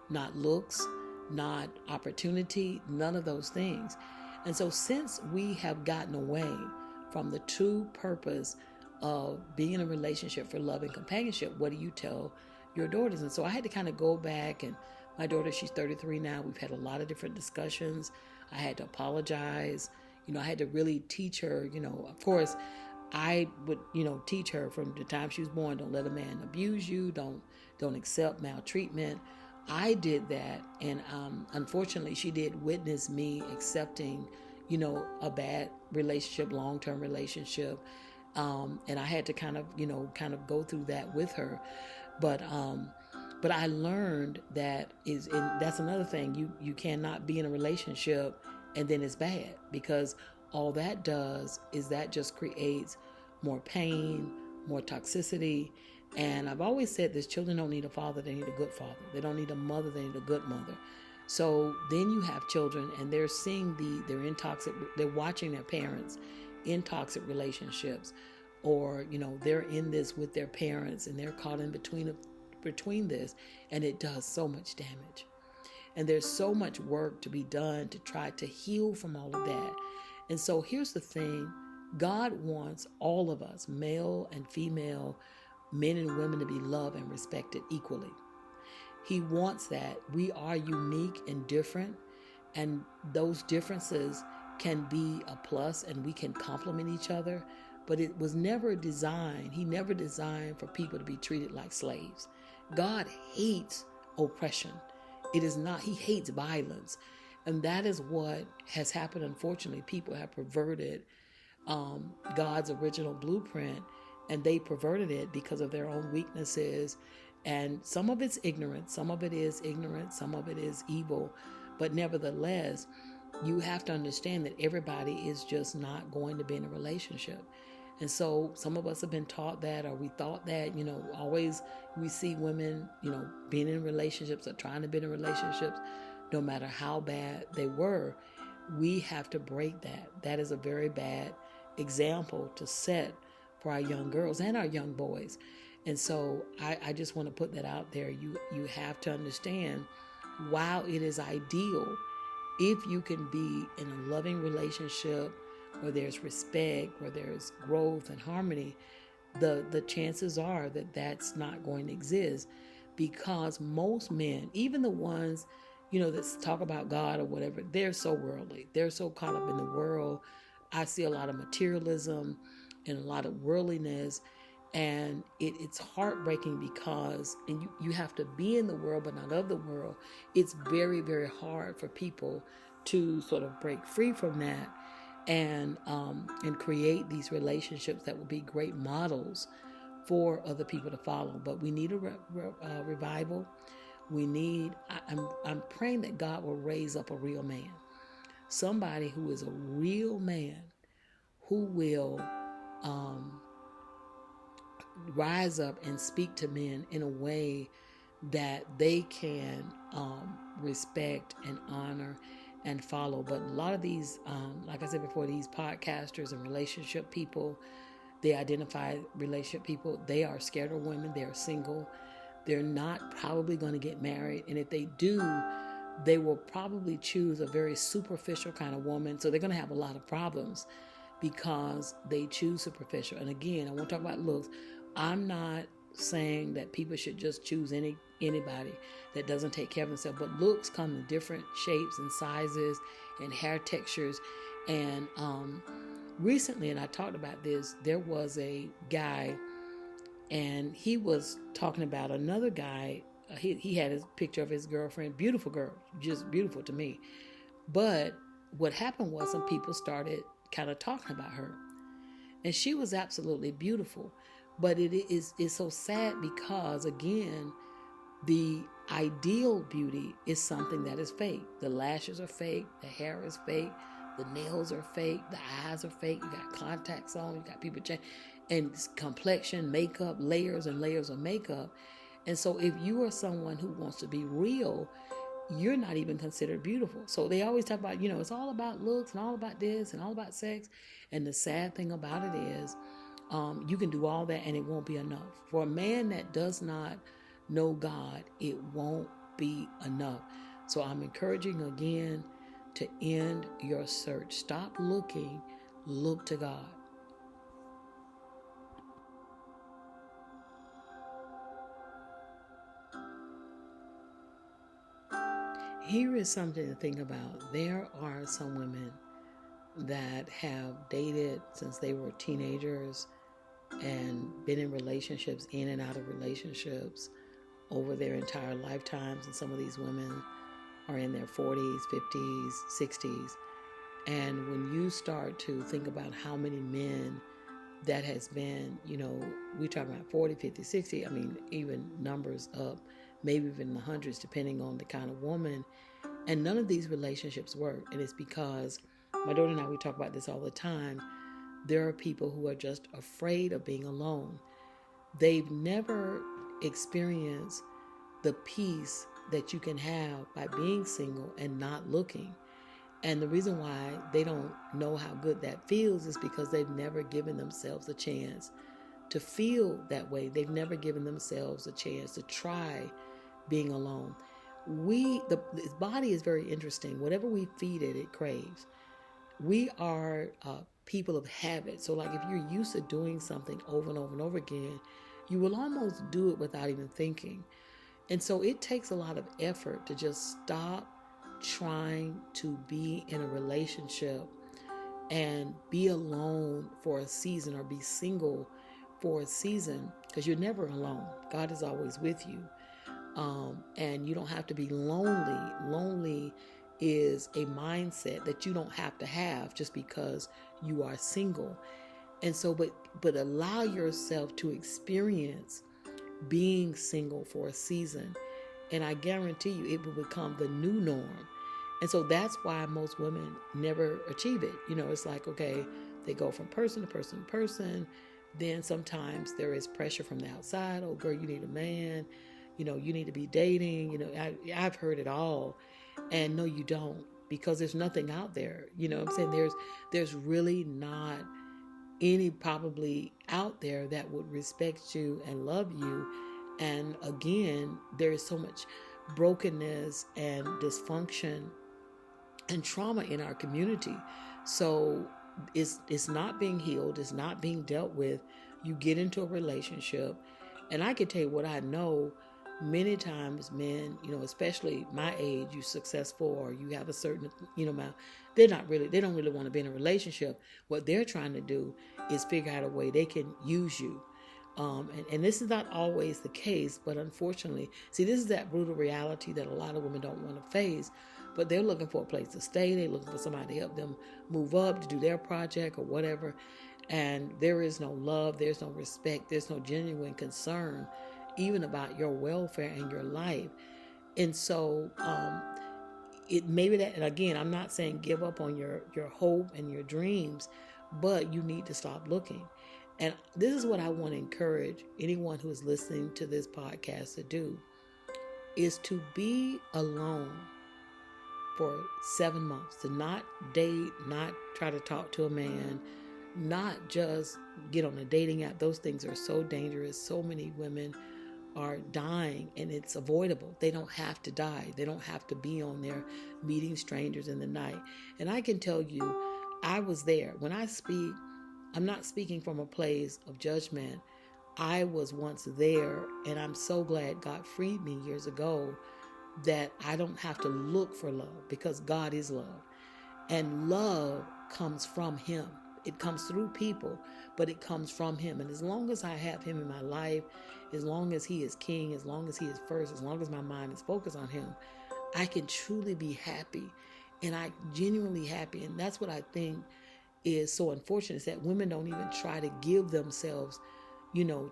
not looks, not opportunity, none of those things. And so since we have gotten away from the true purpose of being in a relationship for love and companionship, what do you tell your daughters? And so I had to kind of go back, and my daughter, she's 33 now. We've had a lot of different discussions. I had to apologize. I had to really teach her, of course, I would, teach her from the time she was born, don't let a man abuse you. Don't accept maltreatment. I did that. And unfortunately, she did witness me accepting, a bad relationship, long-term relationship. And I had to kind of go through that with her. But I learned that that's another thing. You cannot be in a relationship and then it's bad, because all that does is that just creates more pain, more toxicity. And I've always said this: children don't need a father, they need a good father. They don't need a mother, they need a good mother. So then you have children and they're they're watching their parents in toxic relationships, or, they're in this with their parents and they're caught in between this, and it does so much damage. And there's so much work to be done to try to heal from all of that. And so here's the thing: God wants all of us, male and female, men and women, to be loved and respected equally. He wants that. We are unique and different, and those differences can be a plus and we can complement each other, but it was never designed. He never designed for people to be treated like slaves. God hates oppression. It is not, he hates violence. And that is what has happened. Unfortunately, people have perverted God's original blueprint, and they perverted it because of their own weaknesses. And some of it's ignorance, some of it is ignorance, some of it is evil. But nevertheless, you have to understand that everybody is just not going to be in a relationship. And so some of us have been taught that, or we thought that, always we see women, being in relationships or trying to be in relationships, no matter how bad they were. We have to break that. That is a very bad example to set for our young girls and our young boys. And so I just want to put that out there. You have to understand, while it is ideal if you can be in a loving relationship where there's respect, where there's growth and harmony, the chances are that that's not going to exist, because most men, even the ones, that talk about God or whatever, they're so worldly. They're so caught up in the world. I see a lot of materialism and a lot of worldliness, and it's heartbreaking because, and you have to be in the world but not of the world. It's very, very hard for people to sort of break free from that and create these relationships that will be great models for other people to follow. But we need a revival. We need, I'm praying that God will raise up a real man, somebody who is a real man, who will rise up and speak to men in a way that they can respect and honor and follow. But a lot of these, like I said before, these podcasters and relationship people, they identify relationship people, they are scared of women, they're single, they're not probably going to get married, and if they do, they will probably choose a very superficial kind of woman. So they're going to have a lot of problems because they choose superficial. And again, I want to talk about looks. I'm not saying that people should just choose anybody that doesn't take care of themselves, but looks come in different shapes and sizes and hair textures. And recently, and I talked about this, there was a guy, and he was talking about another guy. He had his picture of his girlfriend, beautiful girl, just beautiful to me. But what happened was some people started kind of talking about her, and she was absolutely beautiful. But it's so sad because, again, the ideal beauty is something that is fake. The lashes are fake, the hair is fake, the nails are fake, the eyes are fake, you got contacts on, you got people change, and complexion, makeup, layers and layers of makeup. And so if you are someone who wants to be real, you're not even considered beautiful. So they always talk about, it's all about looks and all about this and all about sex. And the sad thing about it is, you can do all that and it won't be enough. For a man that does not know God, it won't be enough. So I'm encouraging again to end your search. Stop looking, look to God. Here is something to think about. There are some women that have dated since they were teenagers and been in relationships, in and out of relationships over their entire lifetimes. And some of these women are in their 40s, 50s, 60s. And when you start to think about how many men that has been, we talk about 40, 50, 60, even numbers up, maybe even the hundreds, depending on the kind of woman. And none of these relationships work. And it's because my daughter and I, we talk about this all the time. There are people who are just afraid of being alone. They've never experienced the peace that you can have by being single and not looking. And the reason why they don't know how good that feels is because they've never given themselves a chance to feel that way. They've never given themselves a chance to try being alone. The body is very interesting. Whatever we feed it, it craves. We are people of habit. So like if you're used to doing something over and over and over again, you will almost do it without even thinking. And so it takes a lot of effort to just stop trying to be in a relationship and be alone for a season, or be single for a season, because you're never alone. God is always with you. And you don't have to be lonely. Lonely is a mindset that you don't have to have just because you are single. And so, but allow yourself to experience being single for a season, and I guarantee you it will become the new norm. And so that's why most women never achieve it. It's like, okay, they go from person to person to person. Then sometimes there is pressure from the outside. Oh, girl, you need a man. You need to be dating. I've heard it all. And no, you don't, because there's nothing out there. What I'm saying? There's really not any probably out there that would respect you and love you. And again, there is so much brokenness and dysfunction and trauma in our community. So it's not being healed, it's not being dealt with. You get into a relationship, and I can tell you what I know. Many times men, especially my age, you successful or you have a certain, amount, they don't really want to be in a relationship. What they're trying to do is figure out a way they can use you. And this is not always the case, but unfortunately, see, this is that brutal reality that a lot of women don't want to face. But they're looking for a place to stay. They're looking for somebody to help them move up, to do their project or whatever. And there is no love, there's no respect, there's no genuine concern even about your welfare and your life. And so it maybe that, and again, I'm not saying give up on your hope and your dreams, but you need to stop looking. And this is what I want to encourage anyone who is listening to this podcast to do, is to be alone for 7 months, to not date, not try to talk to a man, not just get on a dating app. Those things are so dangerous. So many women are dying, and it's avoidable. They don't have to die. They don't have to be on there meeting strangers in the night. And I can tell you, I was there. When I speak, I'm not speaking from a place of judgment. I was once there, and I'm so glad God freed me years ago that I don't have to look for love, because God is love. And love comes from Him. It comes through people, but it comes from Him. And as long as I have Him in my life, as long as He is King, as long as He is first, as long as my mind is focused on Him, I can truly be happy. And I genuinely happy. And that's what I think is so unfortunate, is that women don't even try to give themselves,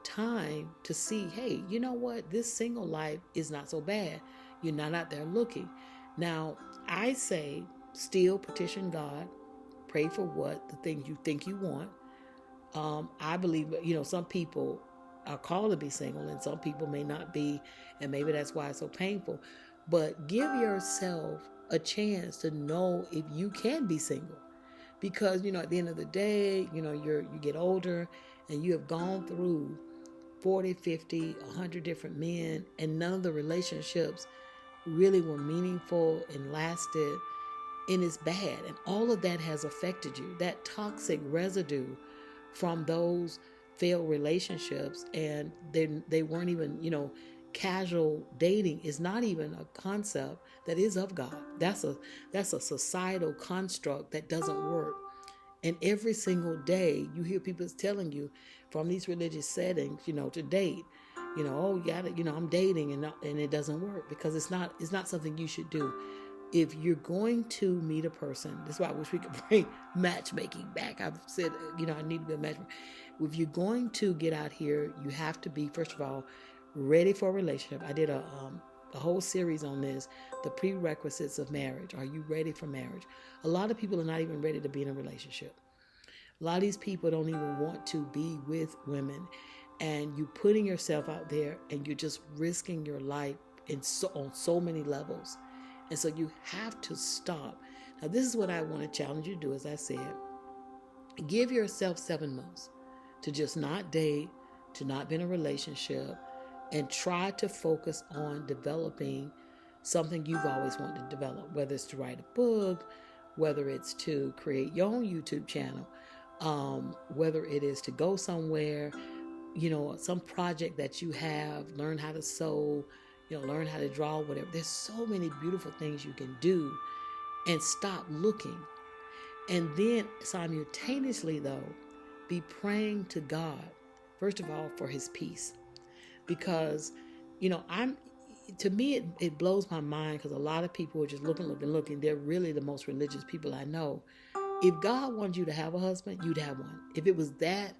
time to see, hey, you know what? This single life is not so bad. You're not out there looking. Now, I say still petition God, pray for what the things you think you want. I believe, some people are called to be single and some people may not be, and maybe that's why it's so painful. But give yourself a chance to know if you can be single. Because, at the end of the day, you get older and you have gone through 40, 50, 100 different men, and none of the relationships really were meaningful and lasted, and it's bad. And all of that has affected you. That toxic residue from those failed relationships, and they weren't even, casual dating is not even a concept that is of God. That's a societal construct that doesn't work. And every single day you hear people telling you from these religious settings, to date, oh, you gotta, I'm dating, and it doesn't work, because it's not something you should do. If you're going to meet a person, that's why I wish we could bring matchmaking back. I've said, I need to be a matchmaker. If you're going to get out here, you have to be, first of all, ready for a relationship. I did a whole series on this, the prerequisites of marriage. Are you ready for marriage? A lot of people are not even ready to be in a relationship. A lot of these people don't even want to be with women. And you putting yourself out there, and you're just risking your life on so many levels. And so you have to stop. Now, this is what I want to challenge you to do. As I said, give yourself 7 months to just not date, to not be in a relationship, and try to focus on developing something you've always wanted to develop, whether it's to write a book, whether it's to create your own YouTube channel, whether it is to go somewhere, some project that you have, learn how to sew, learn how to draw, whatever. There's so many beautiful things you can do, and stop looking. And then simultaneously, though, be praying to God, first of all, for His peace. Because, to me, it blows my mind because a lot of people are just looking. They're really the most religious people I know. If God wanted you to have a husband, you'd have one. If it was that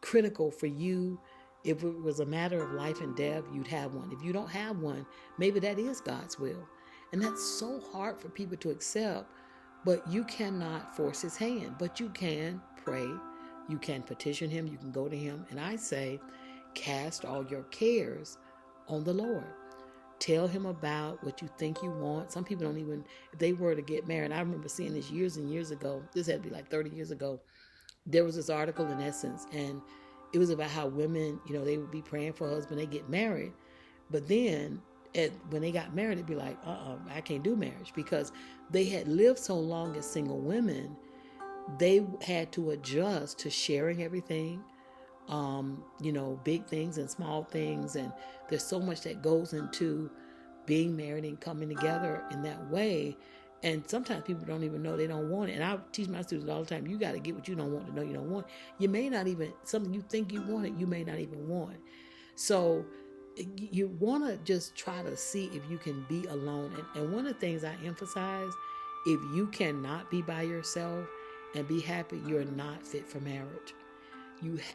critical for you, if it was a matter of life and death, you'd have one. If you don't have one, maybe that is God's will. And that's so hard for people to accept, but you cannot force his hand. But you can pray, you can petition him, you can go to him. And I say, cast all your cares on the Lord. Tell him about what you think you want. Some people don't even, if they were to get married, I remember seeing this years and years ago. This had to be like 30 years ago. There was this article in Essence, and it was about how women, they would be praying for a husband, they get married, but then when they got married, it'd be like, I can't do marriage, because they had lived so long as single women, they had to adjust to sharing everything, big things and small things, and there's so much that goes into being married and coming together in that way. And sometimes people don't even know they don't want it. And I teach my students all the time, you got to get what you don't want to know you don't want. You may not even, something you think you want it, you may not even want it. So you want to just try to see if you can be alone. And one of the things I emphasize, if you cannot be by yourself and be happy, you're not fit for marriage.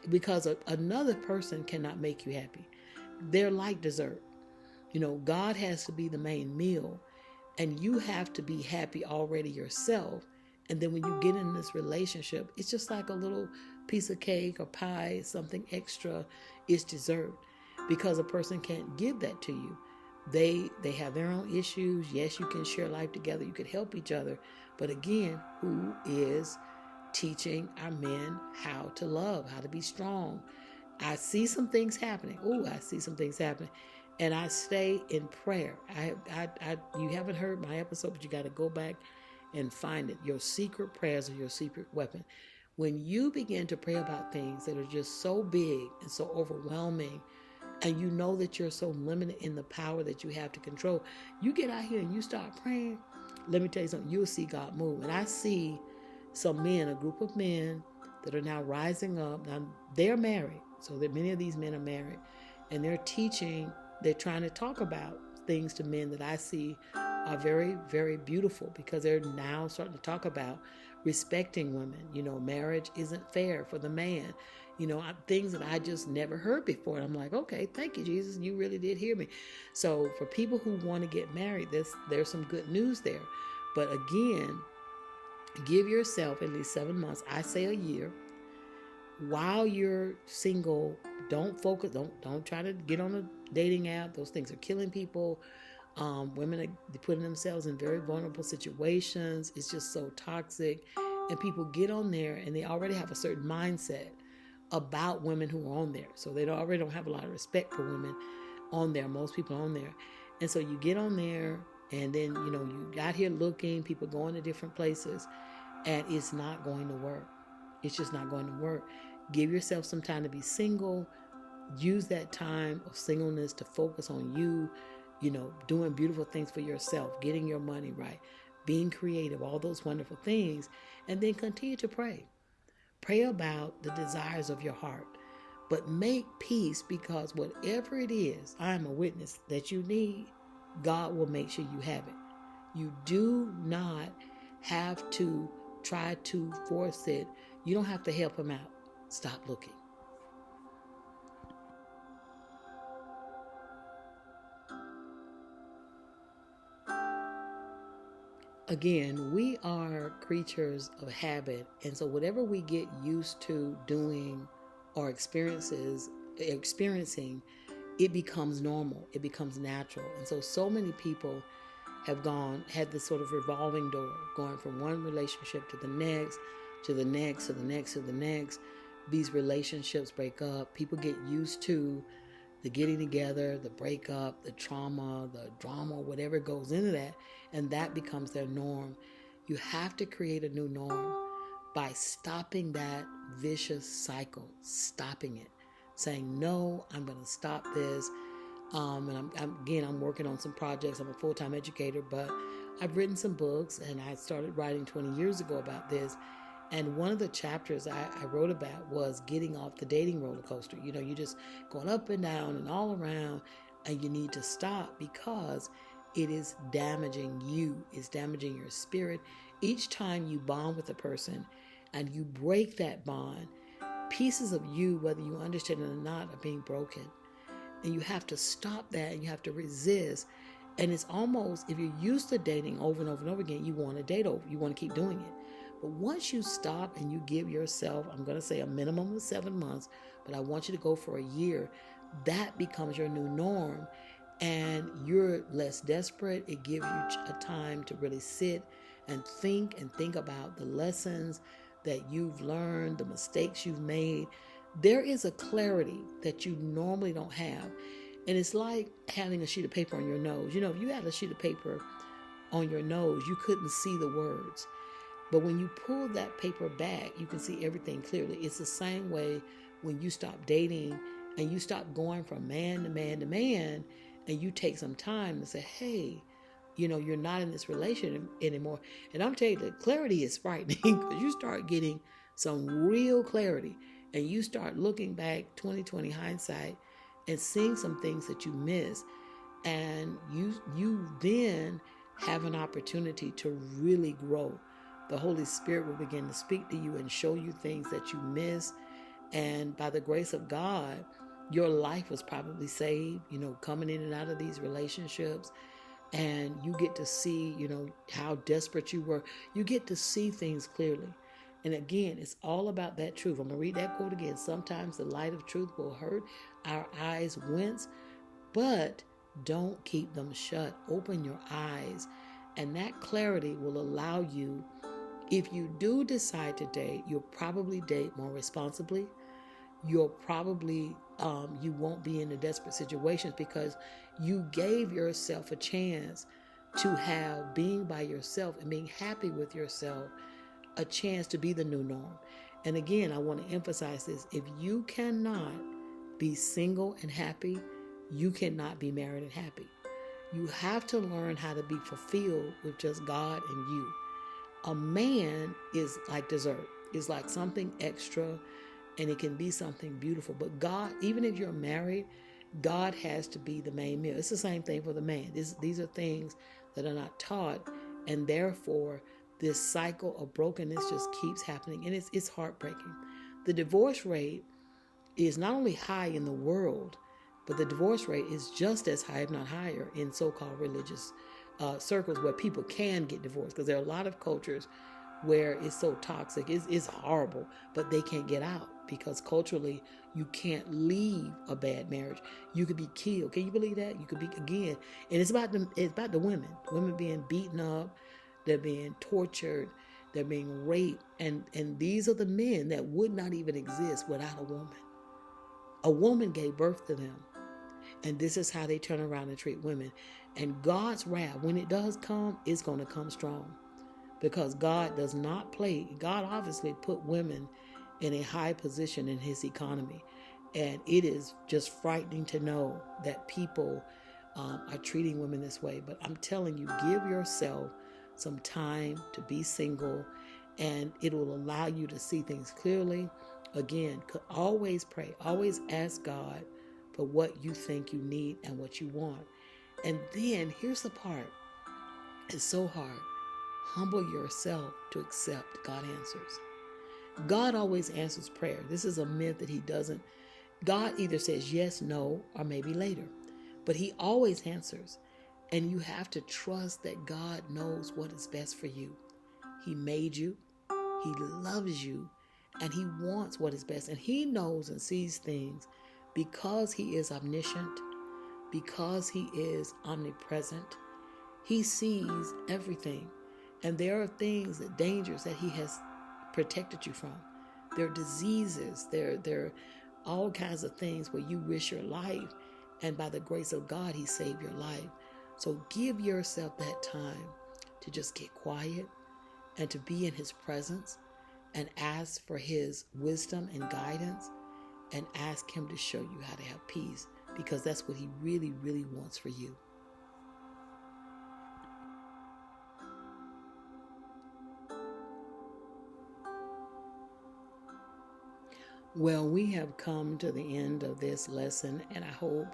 Because another person cannot make you happy. They're like dessert. God has to be the main meal. And you have to be happy already yourself. And then when you get in this relationship, it's just like a little piece of cake or pie, something extra is dessert. Because a person can't give that to you. They have their own issues. Yes, you can share life together. You could help each other. But again, who is teaching our men how to love, how to be strong? I see some things happening. And I stay in prayer. You haven't heard my episode, but you got to go back and find it. Your secret prayers are your secret weapon. When you begin to pray about things that are just so big and so overwhelming, and you know that you're so limited in the power that you have to control, you get out here and you start praying, let me tell you something, you'll see God move. And I see some men, a group of men that are now rising up. Now, they're married. So that many of these men are married. And they're teaching. They're trying to talk about things to men that I see are very, very beautiful, because they're now starting to talk about respecting women. Marriage isn't fair for the man. Things that I just never heard before. And I'm like, okay, thank you, Jesus. You really did hear me. So for people who want to get married, there's some good news there. But again, give yourself at least 7 months. I say a year. While you're single, don't focus. Don't try to get on a dating app. Those things are killing people. Women are putting themselves in very vulnerable situations. It's just so toxic. And people get on there and they already have a certain mindset about women who are on there. So they already don't have a lot of respect for women on there. Most people are on there. And so you get on there and then, you got here looking, people going to different places, and it's not going to work. It's just not going to work. Give yourself some time to be single. Use that time of singleness to focus on you, doing beautiful things for yourself, getting your money right, being creative, all those wonderful things. And then continue to pray. Pray about the desires of your heart. But make peace, because whatever it is, I am a witness, that you need, God will make sure you have it. You do not have to try to force it. You don't have to help him out. Stop looking. Again, we are creatures of habit. And so whatever we get used to doing or experiencing, it becomes normal. It becomes natural. And so many people have had this sort of revolving door, going from one relationship to the next, to the next, to the next, to the next. These relationships break up. People get used to the getting together, the breakup, the trauma, the drama, whatever goes into that, and that becomes their norm. You have to create a new norm by stopping that vicious cycle, stopping it, saying, no, I'm going to stop this. And I'm working on some projects. I'm a full-time educator, but I've written some books, and I started writing 20 years ago about this. And one of the chapters I wrote about was getting off the dating roller coaster. You just going up and down and all around. and you need to stop because it is damaging you, it's damaging your spirit. Each time you bond with a person and you break that bond, pieces of you, whether you understand it or not, are being broken. And you have to stop that and you have to resist. And it's almost, if you're used to dating over and over and over again, you want to date over, you want to keep doing it. But once you stop and you give yourself, I'm going to say a minimum of 7 months, but I want you to go for a year, that becomes your new norm. And you're less desperate. It gives you a time to really sit and think about the lessons that you've learned, the mistakes you've made. There is a clarity that you normally don't have. And it's like having a sheet of paper on your nose. You know, if you had a sheet of paper on your nose, you couldn't see the words. But when you pull that paper back, you can see everything clearly. It's the same way when you stop dating and you stop going from man to man to man, and you take some time to say, hey, you know, you're not in this relationship anymore. And I'm telling you, the clarity is frightening because you start getting some real clarity and you start looking back 2020 hindsight and seeing some things that you missed. And you then have an opportunity to really grow. The Holy Spirit will begin to speak to you and show you things that you miss. And by the grace of God, your life was probably saved, you know, coming in and out of these relationships. And you get to see, you know, how desperate you were. You get to see things clearly. And again, it's all about that truth. I'm going to read that quote again. Sometimes the light of truth will hurt our eyes wince, but don't keep them shut. Open your eyes. And that clarity will allow you, if you do decide to date, you'll probably date more responsibly. You'll probably, you won't be in the desperate situations because you gave yourself a chance to have being by yourself and being happy with yourself, a chance to be the new norm. And again, I want to emphasize this. If you cannot be single and happy, you cannot be married and happy. You have to learn how to be fulfilled with just God and you. A man is like dessert. It's like something extra, and it can be something beautiful. But God, even if you're married, God has to be the main meal. It's the same thing for the man. These are things that are not taught, and therefore this cycle of brokenness just keeps happening, and it's heartbreaking. The divorce rate is not only high in the world, but the divorce rate is just as high, if not higher, in so-called religious circles where people can get divorced, because there are a lot of cultures where it's so toxic, it's horrible, but they can't get out because culturally you can't leave a bad marriage. You could be killed. Can you believe that? You could be, again, and it's about the women being beaten up, they're being tortured, they're being raped, and these are the men that would not even exist without a woman. A woman gave birth to them. And this is how they turn around and treat women. And God's wrath, when it does come, it's going to come strong. Because God does not play. God obviously put women in a high position in his economy. And it is just frightening to know that people are treating women this way. But I'm telling you, give yourself some time to be single, and it will allow you to see things clearly. Again, always pray. Always ask God for what you think you need and what you want. And then here's the part. It's so hard. Humble yourself to accept God answers. God always answers prayer. This is a myth that he doesn't. God either says yes, no, or maybe later. But he always answers. And you have to trust that God knows what is best for you. He made you. He loves you. And he wants what is best. And he knows and sees things because he is omniscient, because he is omnipresent. He sees everything. And there are things, dangers that he has protected you from. There are diseases. There are all kinds of things where you risk your life. And by the grace of God, he saved your life. So give yourself that time to just get quiet and to be in his presence and ask for his wisdom and guidance and ask him to show you how to have peace, because that's what he really, really wants for you. Well, we have come to the end of this lesson, and I hope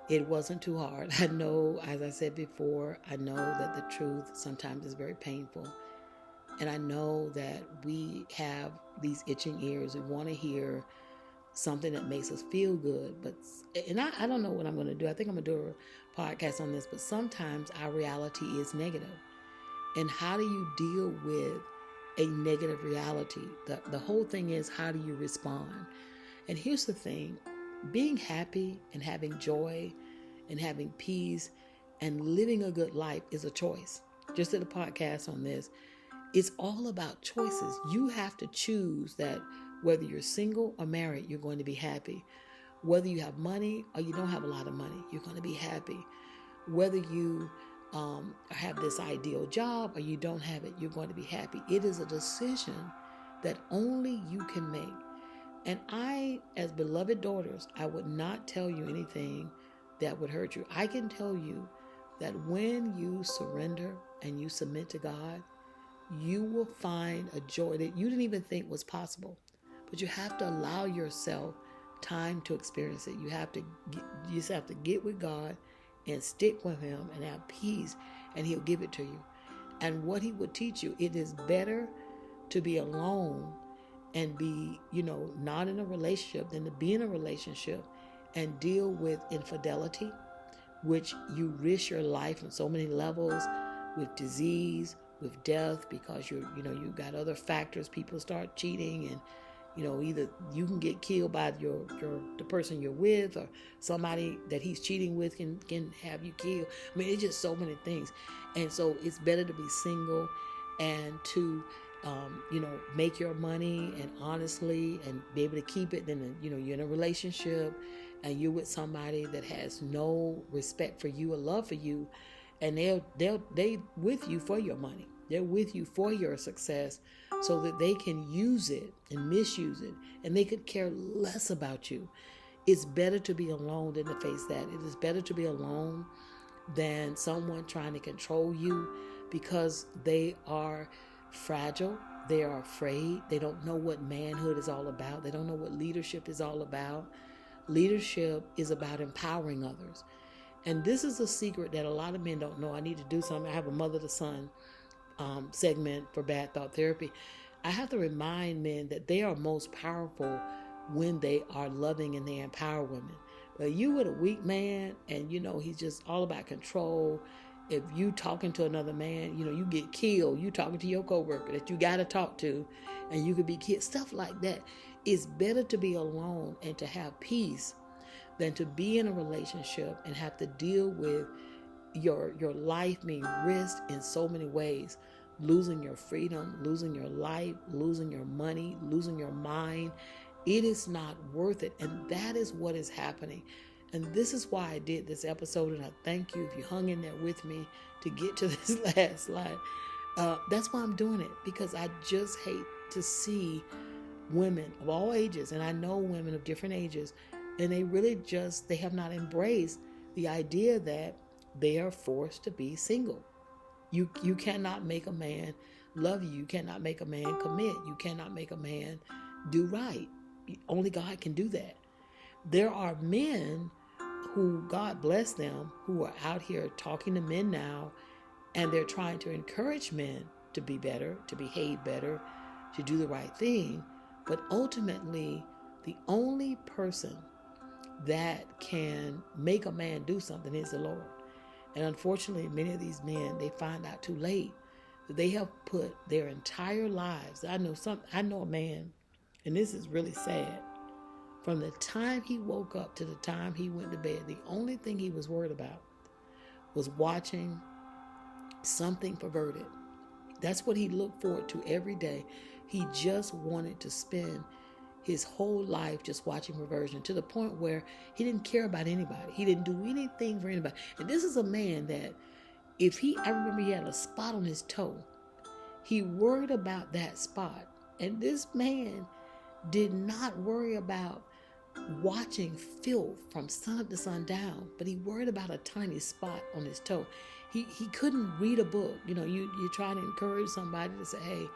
It wasn't too hard. I know, as I said before, I know that the truth sometimes is very painful. And I know that we have these itching ears. We want to hear something that makes us feel good. I don't know what I'm going to do. I think I'm going to do a podcast on this. But sometimes our reality is negative. And how do you deal with a negative reality? The whole thing is, how do you respond? And here's the thing. Being happy and having joy and having peace and living a good life is a choice. Just did a podcast on this. It's all about choices. You have to choose that whether you're single or married, you're going to be happy. Whether you have money or you don't have a lot of money, you're going to be happy. Whether you have this ideal job or you don't have it, you're going to be happy. It is a decision that only you can make. And I, as beloved daughters, I would not tell you anything that would hurt you. I can tell you that when you surrender and you submit to God, you will find a joy that you didn't even think was possible. But you have to allow yourself time to experience it. You just have to get with God and stick with Him and have peace, and He'll give it to you. And what He would teach you, it is better to be alone and be, not in a relationship than to be in a relationship and deal with infidelity, which you risk your life on so many levels, with disease, with death, because you got other factors. People start cheating, and either you can get killed by the person you're with, or somebody that he's cheating with can have you killed. I mean, it's just so many things. And so it's better to be single and to make your money and honestly and be able to keep it than you're in a relationship and you're with somebody that has no respect for you or love for you, and they with you for your money. They're with you for your success so that they can use it and misuse it, and they could care less about you. It's better to be alone than to face that. It is better to be alone than someone trying to control you, because they are fragile. They are afraid. They don't know what manhood is all about. They don't know what leadership is all about. Leadership is about empowering others. And this is a secret that a lot of men don't know. I need to do something. I have a mother to son segment for Bad Thought Therapy. I have to remind men that they are most powerful when they are loving and they empower women. But you with a weak man and he's just all about control. If you talking to another man, you get killed. You talking to your coworker that you got to talk to, and you could be killed. Stuff like that. It's better to be alone and to have peace than to be in a relationship and have to deal with your life being risked in so many ways. Losing your freedom, losing your life, losing your money, losing your mind. It is not worth it. And that is what is happening. And this is why I did this episode. And I thank you if you hung in there with me to get to this last slide. That's why I'm doing it, because I just hate to see women of all ages. And I know women of different ages, and they have not embraced the idea that they are forced to be single. You cannot make a man love you. You cannot make a man commit. You cannot make a man do right. Only God can do that. There are men who, God bless them, who are out here talking to men now, and they're trying to encourage men to be better, to behave better, to do the right thing. But ultimately, the only person that can make a man do something is the Lord. And unfortunately, many of these men, they find out too late that they have put their entire lives. I know a man, and this is really sad. From the time he woke up to the time he went to bed, the only thing he was worried about was watching something perverted. That's what he looked forward to every day. He just wanted to spend his whole life just watching perversion, to the point where he didn't care about anybody. He didn't do anything for anybody. And this is a man that I remember he had a spot on his toe. He worried about that spot. And this man did not worry about watching filth from sun up to sundown, but he worried about a tiny spot on his toe. He couldn't read a book. You try to encourage somebody to say, hey,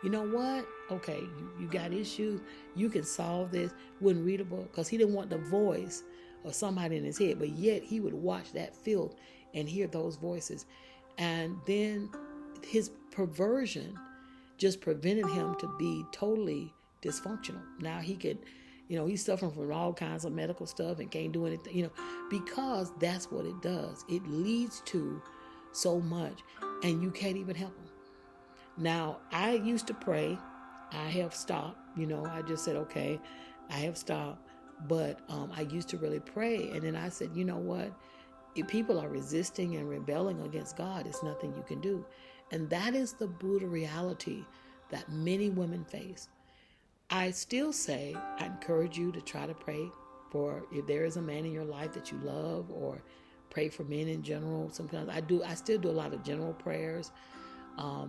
you know what? Okay, you got issues. You can solve this. Wouldn't read a book because he didn't want the voice or somebody in his head, but yet he would watch that filth and hear those voices. And then his perversion just prevented him to be totally dysfunctional. Now he could, he's suffering from all kinds of medical stuff and can't do anything, because that's what it does. It leads to so much, and you can't even help him. Now, I used to pray. I have stopped, I just said, okay, I have stopped. But I used to really pray. And then I said, you know what? If people are resisting and rebelling against God, it's nothing you can do. And that is the brutal reality that many women face. I still say, I encourage you to try to pray for, if there is a man in your life that you love, or pray for men in general. Sometimes I still do a lot of general prayers,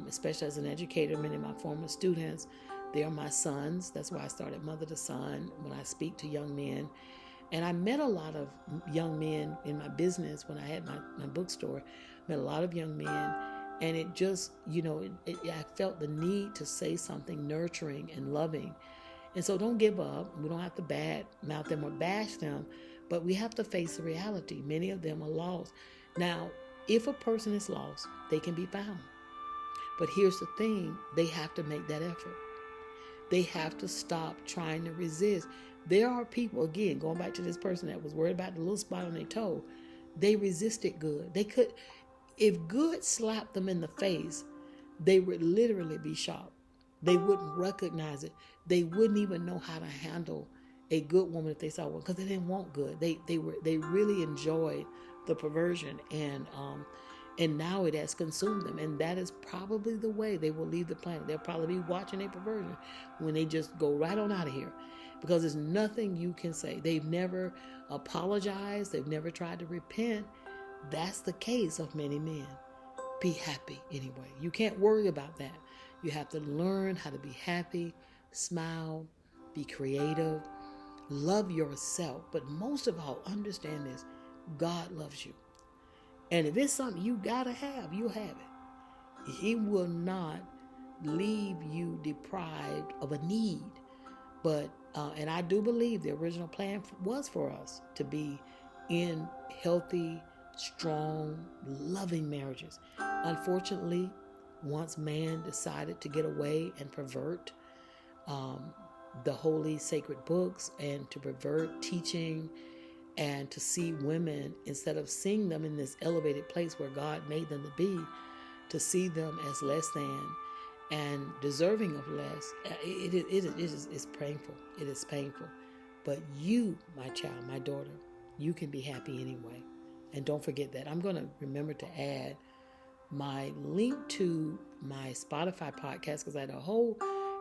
especially as an educator. Many of my former students, they are my sons. That's why I started Mother to Son, when I speak to young men. And I met a lot of young men in my business when I had my bookstore. Met a lot of young men. And it just, I felt the need to say something nurturing and loving. And so don't give up. We don't have to bad mouth them or bash them, but we have to face the reality. Many of them are lost. Now, if a person is lost, they can be found. But here's the thing, they have to make that effort. They have to stop trying to resist. There are people, again, going back to this person that was worried about the little spot on their toe, they resisted good. They could, if good slapped them in the face, they would literally be shocked. They wouldn't recognize it. They wouldn't even know how to handle a good woman if they saw one, because they didn't want good. They really enjoyed the perversion, and now it has consumed them. And that is probably the way they will leave the planet. They'll probably be watching a perversion when they just go right on out of here, because there's nothing you can say. They've never apologized. They've never tried to repent. That's the case of many men. Be happy anyway. You can't worry about that. You have to learn how to be happy, smile, be creative, love yourself. But most of all, understand this: God loves you. And if it's something you gotta have, you'll have it. He will not leave you deprived of a need. But, and I do believe the original plan was for us to be in healthy, strong, loving marriages. Unfortunately, once man decided to get away and pervert the holy sacred books, and to pervert teaching, and to see women, instead of seeing them in this elevated place where God made them to be, to see them as less than and deserving of less, it's painful. It is painful. But you, my child, my daughter, you can be happy anyway. And don't forget that. I'm going to remember to add my link to my Spotify podcast, because I had a whole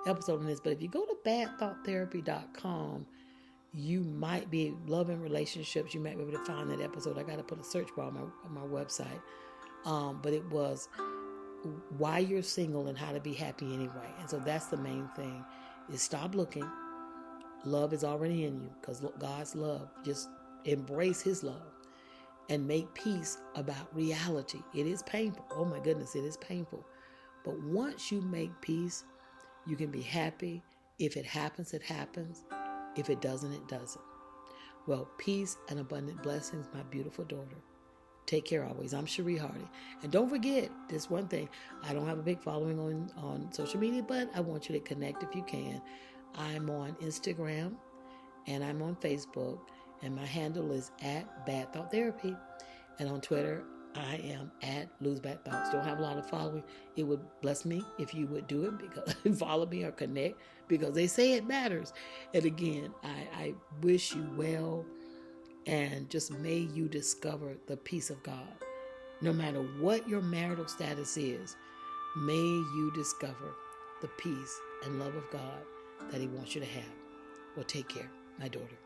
episode on this. But if you go to badthoughttherapy.com, you might be loving relationships. You might be able to find that episode. I got to put a search bar on my website. But it was why you're single and how to be happy anyway. And so that's the main thing, is stop looking. Love is already in you, because God's love. Just embrace his love and make peace about reality. It is painful. Oh my goodness, it is painful. But once you make peace, you can be happy. If it happens, it happens. If it doesn't, it doesn't. Well, peace and abundant blessings, my beautiful daughter. Take care always. I'm Cherie Hardy. And don't forget this one thing. I don't have a big following on social media, but I want you to connect if you can. I'm on Instagram and I'm on Facebook, and my handle is @BadThoughtTherapy. And on Twitter, I am @LoseBadThoughts. Don't have a lot of following. It would bless me if you would do it, because follow me or connect, because they say it matters. And again, I wish you well, and just may you discover the peace of God. No matter what your marital status is, may you discover the peace and love of God that he wants you to have. Well, take care, my daughter.